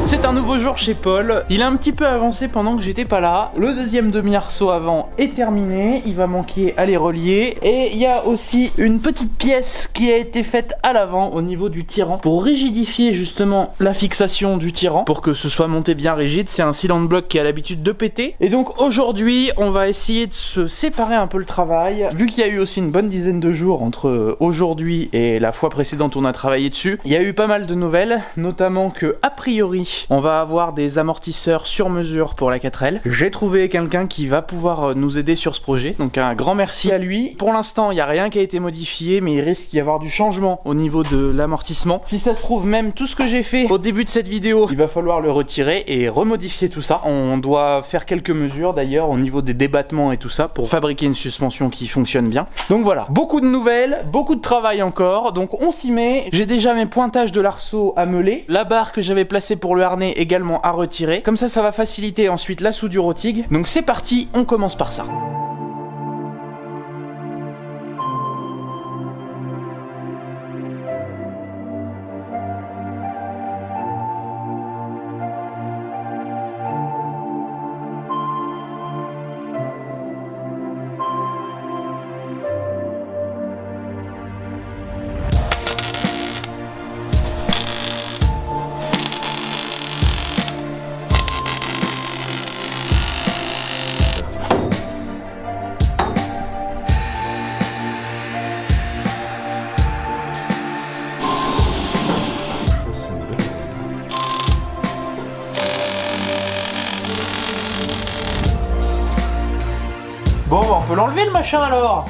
C'est un nouveau jour chez Paul. Il a un petit peu avancé pendant que j'étais pas là. Le deuxième demi-arceau avant est terminé. Il va manquer à les relier. Et il y a aussi une petite pièce qui a été faite à l'avant au niveau du tirant pour rigidifier justement la fixation du tirant pour que ce soit monté bien rigide. C'est un cylinder block qui a l'habitude de péter. Et donc aujourd'hui, on va essayer de se séparer un peu le travail. Vu qu'il y a eu aussi une bonne dizaine de jours entre aujourd'hui et la fois précédente où on a travaillé dessus, il y a eu pas mal de nouvelles, notamment que a priori on va avoir des amortisseurs sur mesure pour la 4L. J'ai trouvé quelqu'un qui va pouvoir nous aider sur ce projet, donc un grand merci à lui. Pour l'instant il n'y a rien qui a été modifié, mais il risque d'y avoir du changement au niveau de l'amortissement. Si ça se trouve, même tout ce que j'ai fait au début de cette vidéo, il va falloir le retirer et remodifier tout ça. On doit faire quelques mesures d'ailleurs au niveau des débattements et tout ça pour fabriquer une suspension qui fonctionne bien. Donc voilà, beaucoup de nouvelles, beaucoup de travail encore, donc on s'y met. J'ai déjà mes pointages de l'arceau à meuler, la barre que j'avais placée pour le harnais également à retirer. Comme ça va faciliter ensuite la soudure au TIG. Donc c'est parti, on commence par ça. Bon, on peut l'enlever le machin alors.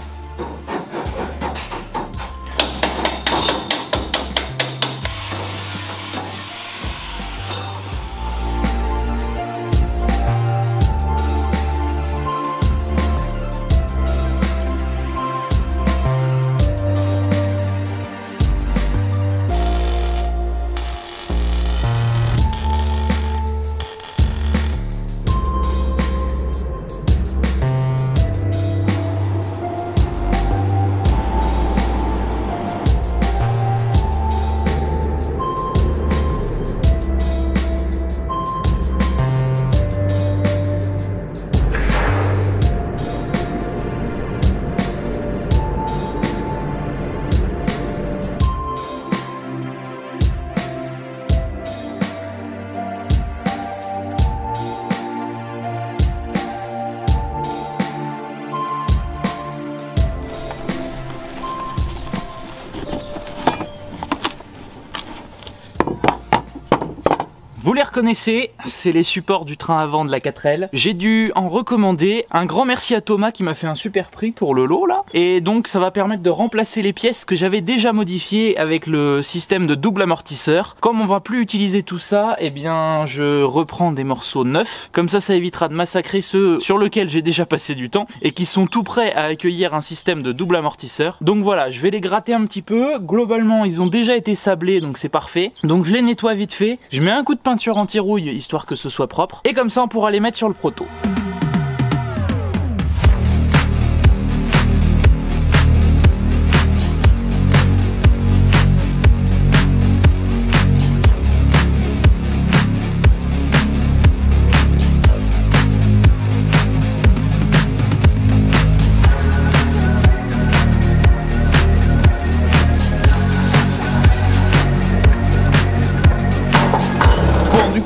Vous les reconnaissez, c'est les supports du train avant de la 4L. J'ai dû en recommander. Un grand merci à Thomas qui m'a fait un super prix pour le lot là. Et donc ça va permettre de remplacer les pièces que j'avais déjà modifiées avec le système de double amortisseur. Comme on va plus utiliser tout ça, eh bien je reprends des morceaux neufs. Comme ça évitera de massacrer ceux sur lesquels j'ai déjà passé du temps et qui sont tout prêts à accueillir un système de double amortisseur. Donc voilà, je vais les gratter un petit peu. Globalement, ils ont déjà été sablés, donc c'est parfait. Donc je les nettoie vite fait. Je mets un coup de peinture anti-rouille histoire que ce soit propre et comme ça on pourra les mettre sur le proto.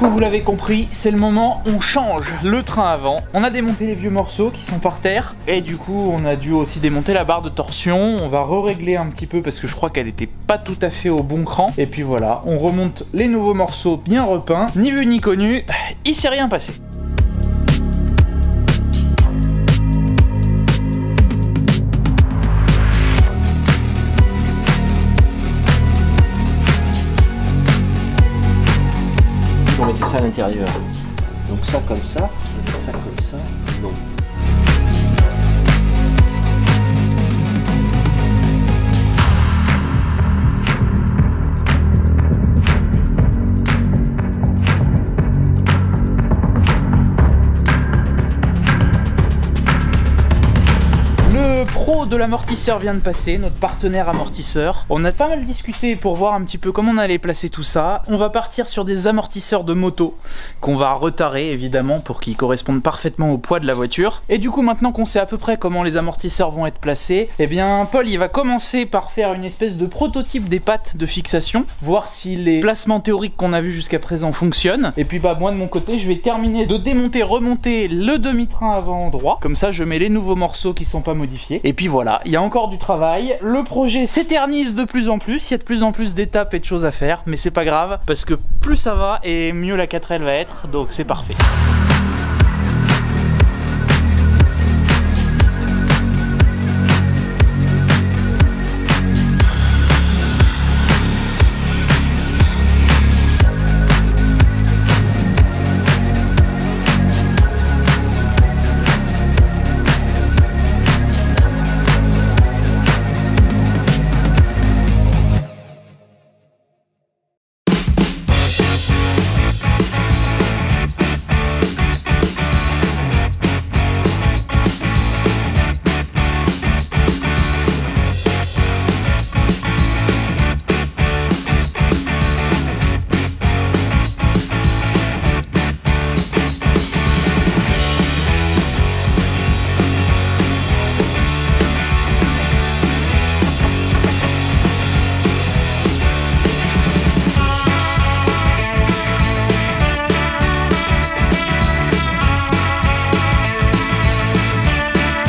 Vous l'avez compris, c'est le moment, on change le train avant. On a démonté les vieux morceaux qui sont par terre et du coup on a dû aussi démonter la barre de torsion. On va régler un petit peu parce que je crois qu'elle était pas tout à fait au bon cran. Et puis voilà, on remonte les nouveaux morceaux bien repeints. Ni vu ni connu, il s'est rien passé. On mettait ça à l'intérieur. Donc ça comme ça comme ça, non. Le pro de l'amortisseur vient de passer, notre partenaire amortisseur. On a pas mal discuté pour voir un petit peu comment on allait placer tout ça. On va partir sur des amortisseurs de moto qu'on va retarer évidemment pour qu'ils correspondent parfaitement au poids de la voiture. Et du coup, maintenant qu'on sait à peu près comment les amortisseurs vont être placés, eh bien Paul il va commencer par faire une espèce de prototype des pattes de fixation, voir si les placements théoriques qu'on a vus jusqu'à présent fonctionnent. Et puis bah moi de mon côté je vais terminer de démonter, remonter le demi-train avant droit, comme ça je mets les nouveaux morceaux qui sont pas modifiés. Et puis voilà, il y a encore du travail, le projet s'éternise de plus en plus, il y a de plus en plus d'étapes et de choses à faire, mais c'est pas grave parce que plus ça va et mieux la 4L va être, donc c'est parfait.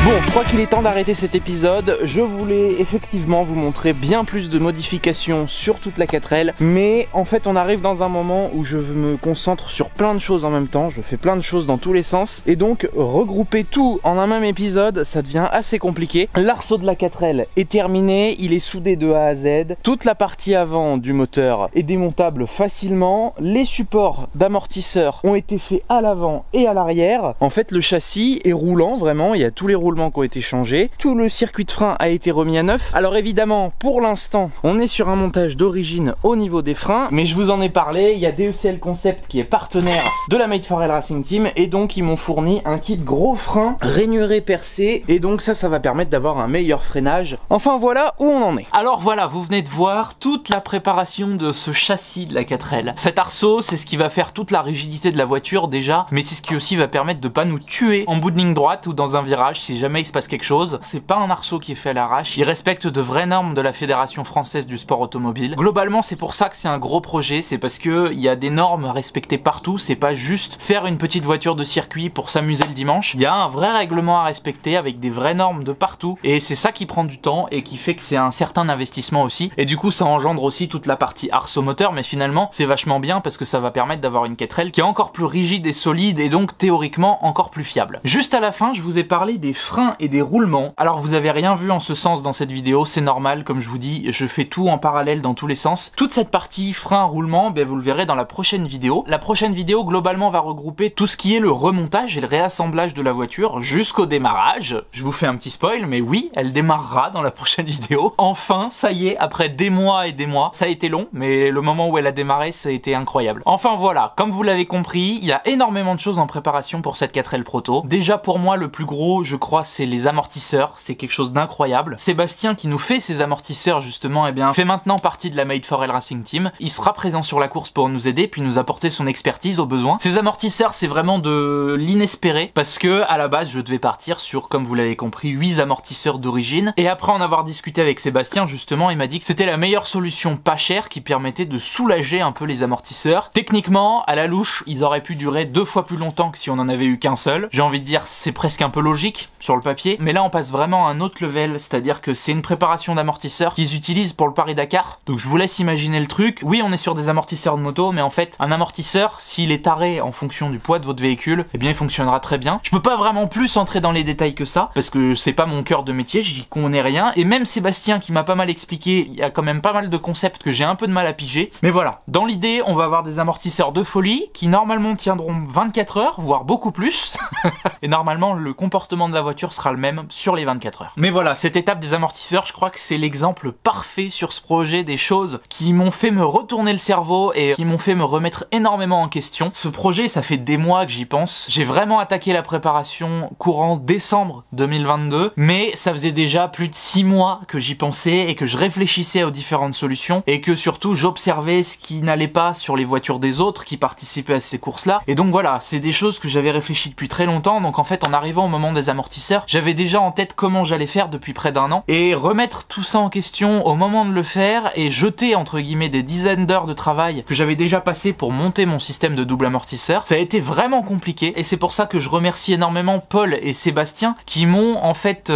Bon, je crois qu'il est temps d'arrêter cet épisode. Je voulais effectivement vous montrer bien plus de modifications sur toute la 4L, mais en fait on arrive dans un moment où je me concentre sur plein de choses en même temps, je fais plein de choses dans tous les sens, et donc regrouper tout en un même épisode, ça devient assez compliqué. L'arceau de la 4L est terminé, il est soudé de A à Z, toute la partie avant du moteur est démontable facilement, les supports d'amortisseurs ont été faits à l'avant et à l'arrière. En fait le châssis est roulant vraiment, il y a tous les roulements qui ont été changés, tout le circuit de frein a été remis à neuf. Alors évidemment pour l'instant on est sur un montage d'origine au niveau des freins, mais je vous en ai parlé, il y a DECL Concept qui est partenaire de la Made for Rail Racing Team et donc ils m'ont fourni un kit gros frein rainuré percé et donc ça va permettre d'avoir un meilleur freinage. Enfin voilà où on en est. Alors voilà, vous venez de voir toute la préparation de ce châssis de la 4L. Cet arceau c'est ce qui va faire toute la rigidité de la voiture déjà, mais c'est ce qui aussi va permettre de pas nous tuer en bout de ligne droite ou dans un virage si jamais il se passe quelque chose. C'est pas un arceau qui est fait à l'arrache, il respecte de vraies normes de la Fédération française du sport automobile. Globalement c'est pour ça que c'est un gros projet, c'est parce que il y a des normes à respecter partout, c'est pas juste faire une petite voiture de circuit pour s'amuser le dimanche, il y a un vrai règlement à respecter avec des vraies normes de partout et c'est ça qui prend du temps et qui fait que c'est un certain investissement aussi et du coup ça engendre aussi toute la partie arceau moteur, mais finalement c'est vachement bien parce que ça va permettre d'avoir une 4L qui est encore plus rigide et solide et donc théoriquement encore plus fiable. Juste à la fin je vous ai parlé des freins et des roulements. Alors vous avez rien vu en ce sens dans cette vidéo, c'est normal, comme je vous dis, je fais tout en parallèle dans tous les sens. Toute cette partie frein, roulement, ben vous le verrez dans la prochaine vidéo. La prochaine vidéo globalement va regrouper tout ce qui est le remontage et le réassemblage de la voiture jusqu'au démarrage. Je vous fais un petit spoil, mais oui, elle démarrera dans la prochaine vidéo. Enfin, ça y est, après des mois et des mois, ça a été long, mais le moment où elle a démarré, ça a été incroyable. Enfin voilà, comme vous l'avez compris, il y a énormément de choses en préparation pour cette 4L Proto. Déjà pour moi, le plus gros, je crois, c'est les amortisseurs, c'est quelque chose d'incroyable. Sébastien qui nous fait ces amortisseurs justement, eh bien, fait maintenant partie de la Made for Rail Racing Team. Il sera présent sur la course pour nous aider puis nous apporter son expertise au besoin. Ces amortisseurs, c'est vraiment de l'inespéré parce que à la base, je devais partir sur, comme vous l'avez compris, 8 amortisseurs d'origine et après en avoir discuté avec Sébastien justement, il m'a dit que c'était la meilleure solution pas chère qui permettait de soulager un peu les amortisseurs. Techniquement, à la louche, ils auraient pu durer 2 fois plus longtemps que si on en avait eu qu'un seul. J'ai envie de dire, c'est presque un peu logique sur le papier, mais là on passe vraiment à un autre level, c'est-à-dire que c'est une préparation d'amortisseurs qu'ils utilisent pour le Paris-Dakar. Donc je vous laisse imaginer le truc. Oui, on est sur des amortisseurs de moto, mais en fait, un amortisseur, s'il est taré en fonction du poids de votre véhicule, eh bien il fonctionnera très bien. Je peux pas vraiment plus entrer dans les détails que ça, parce que c'est pas mon cœur de métier, j'y connais rien. Et même Sébastien qui m'a pas mal expliqué, il y a quand même pas mal de concepts que j'ai un peu de mal à piger. Mais voilà, dans l'idée, on va avoir des amortisseurs de folie qui normalement tiendront 24 heures, voire beaucoup plus. Et normalement, le comportement de la voiture sera sera le même sur les 24 heures. Mais voilà, cette étape des amortisseurs, je crois que c'est l'exemple parfait sur ce projet des choses qui m'ont fait me retourner le cerveau et qui m'ont fait me remettre énormément en question. Ce projet, ça fait des mois que j'y pense. J'ai vraiment attaqué la préparation courant décembre 2022, mais ça faisait déjà plus de 6 mois que j'y pensais et que je réfléchissais aux différentes solutions et que surtout j'observais ce qui n'allait pas sur les voitures des autres qui participaient à ces courses-là. Et donc voilà, c'est des choses que j'avais réfléchi depuis très longtemps. Donc en fait, en arrivant au moment des amortisseurs, j'avais déjà en tête comment j'allais faire depuis près d'un an, et remettre tout ça en question au moment de le faire et jeter entre guillemets des dizaines d'heures de travail que j'avais déjà passé pour monter mon système de double amortisseur, ça a été vraiment compliqué. Et c'est pour ça que je remercie énormément Paul et Sébastien qui m'ont en fait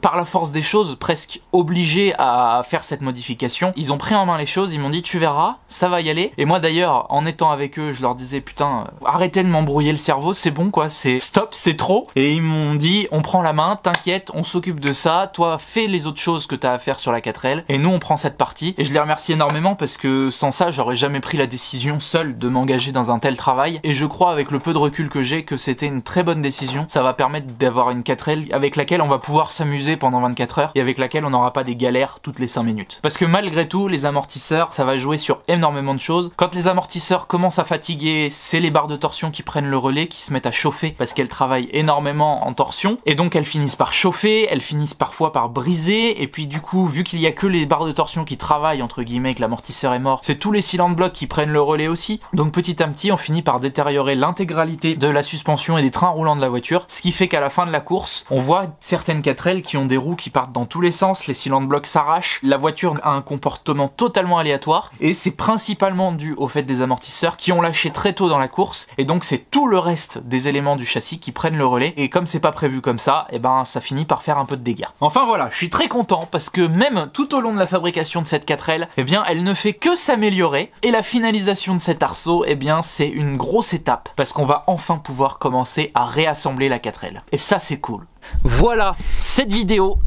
par la force des choses presque obligé à faire cette modification. Ils ont pris en main les choses, ils m'ont dit tu verras, ça va y aller. Et moi d'ailleurs, en étant avec eux, je leur disais putain, arrêtez de m'embrouiller le cerveau, c'est bon quoi, c'est stop, c'est trop. Et ils m'ont dit on prend la main, t'inquiète, on s'occupe de ça, toi fais les autres choses que t'as à faire sur la 4L et nous on prend cette partie. Et je les remercie énormément parce que sans ça j'aurais jamais pris la décision seul de m'engager dans un tel travail, et je crois avec le peu de recul que j'ai que c'était une très bonne décision. Ça va permettre d'avoir une 4L avec laquelle on va pouvoir s'amuser pendant 24 heures et avec laquelle on n'aura pas des galères toutes les 5 minutes. Parce que malgré tout, les amortisseurs, ça va jouer sur énormément de choses. Quand les amortisseurs commencent à fatiguer, c'est les barres de torsion qui prennent le relais, qui se mettent à chauffer parce qu'elles travaillent énormément en torsion, et donc elles finissent par chauffer, elles finissent parfois par briser, et puis du coup, vu qu'il y a que les barres de torsion qui travaillent entre guillemets, que l'amortisseur est mort, c'est tous les cylindres blocs qui prennent le relais aussi. Donc petit à petit, on finit par détériorer l'intégralité de la suspension et des trains roulants de la voiture, ce qui fait qu'à la fin de la course, on voit certaines 4L qui ont des roues qui partent dans tous les sens, les cylindres blocs s'arrachent, la voiture a un comportement totalement aléatoire, et c'est principalement dû au fait des amortisseurs qui ont lâché très tôt dans la course, et donc c'est tout le reste des éléments du châssis qui prennent le relais, et comme c'est pas prévu comme ça, et ben ça finit par faire un peu de dégâts. Enfin voilà, je suis très content parce que même tout au long de la fabrication de cette 4L, eh bien elle ne fait que s'améliorer, et la finalisation de cet arceau, eh bien c'est une grosse étape, parce qu'on va enfin pouvoir commencer à réassembler la 4L. Et ça c'est cool. Voilà, cette vidéo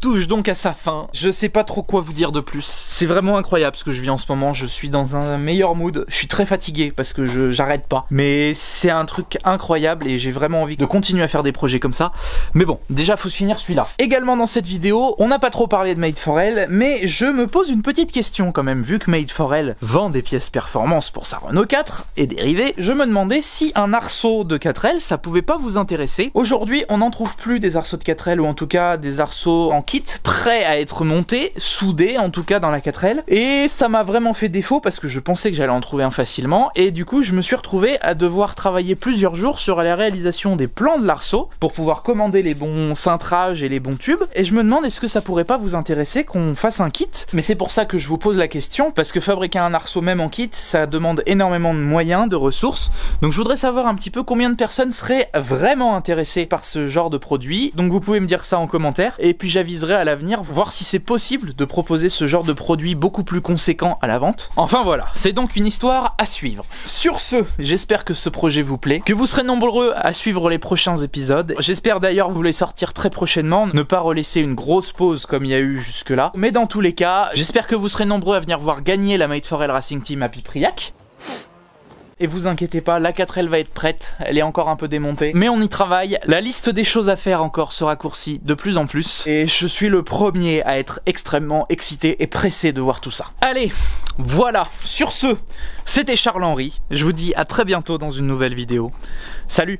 touche donc à sa fin. Je sais pas trop quoi vous dire de plus. C'est vraiment incroyable ce que je vis en ce moment. Je suis dans un meilleur mood. Je suis très fatigué parce que j'arrête pas. Mais c'est un truc incroyable et j'ai vraiment envie de continuer à faire des projets comme ça. Mais bon, déjà faut se finir celui-là. Également dans cette vidéo, on n'a pas trop parlé de Made4L, mais je me pose une petite question quand même. Vu que Made4L vend des pièces performance pour sa Renault 4 et dérivés, je me demandais si un arceau de 4L ça pouvait pas vous intéresser. Aujourd'hui, on n'en trouve plus des arceaux de 4L, ou en tout cas des arceaux en kit prêt à être monté, soudé en tout cas dans la 4L, et ça m'a vraiment fait défaut parce que je pensais que j'allais en trouver un facilement, et du coup je me suis retrouvé à devoir travailler plusieurs jours sur la réalisation des plans de l'arceau pour pouvoir commander les bons cintrages et les bons tubes, et je me demande est-ce que ça pourrait pas vous intéresser qu'on fasse un kit. Mais c'est pour ça que je vous pose la question, parce que fabriquer un arceau même en kit, ça demande énormément de moyens, de ressources, donc je voudrais savoir un petit peu combien de personnes seraient vraiment intéressées par ce genre de produit. Donc vous pouvez me dire ça en commentaire, et puis j'aviserai à l'avenir voir si c'est possible de proposer ce genre de produit beaucoup plus conséquent à la vente. Enfin voilà, c'est donc une histoire à suivre. Sur ce, j'espère que ce projet vous plaît, que vous serez nombreux à suivre les prochains épisodes. J'espère d'ailleurs vous les sortir très prochainement, ne pas relaisser une grosse pause comme il y a eu jusque là. Mais dans tous les cas, j'espère que vous serez nombreux à venir voir gagner la Made4L Racing Team à Pipriac. Et vous inquiétez pas, la 4L va être prête, elle est encore un peu démontée, mais on y travaille. La liste des choses à faire encore se raccourcit de plus en plus, et je suis le premier à être extrêmement excité et pressé de voir tout ça. Allez, voilà, sur ce, c'était Charles-Henri, je vous dis à très bientôt dans une nouvelle vidéo. Salut!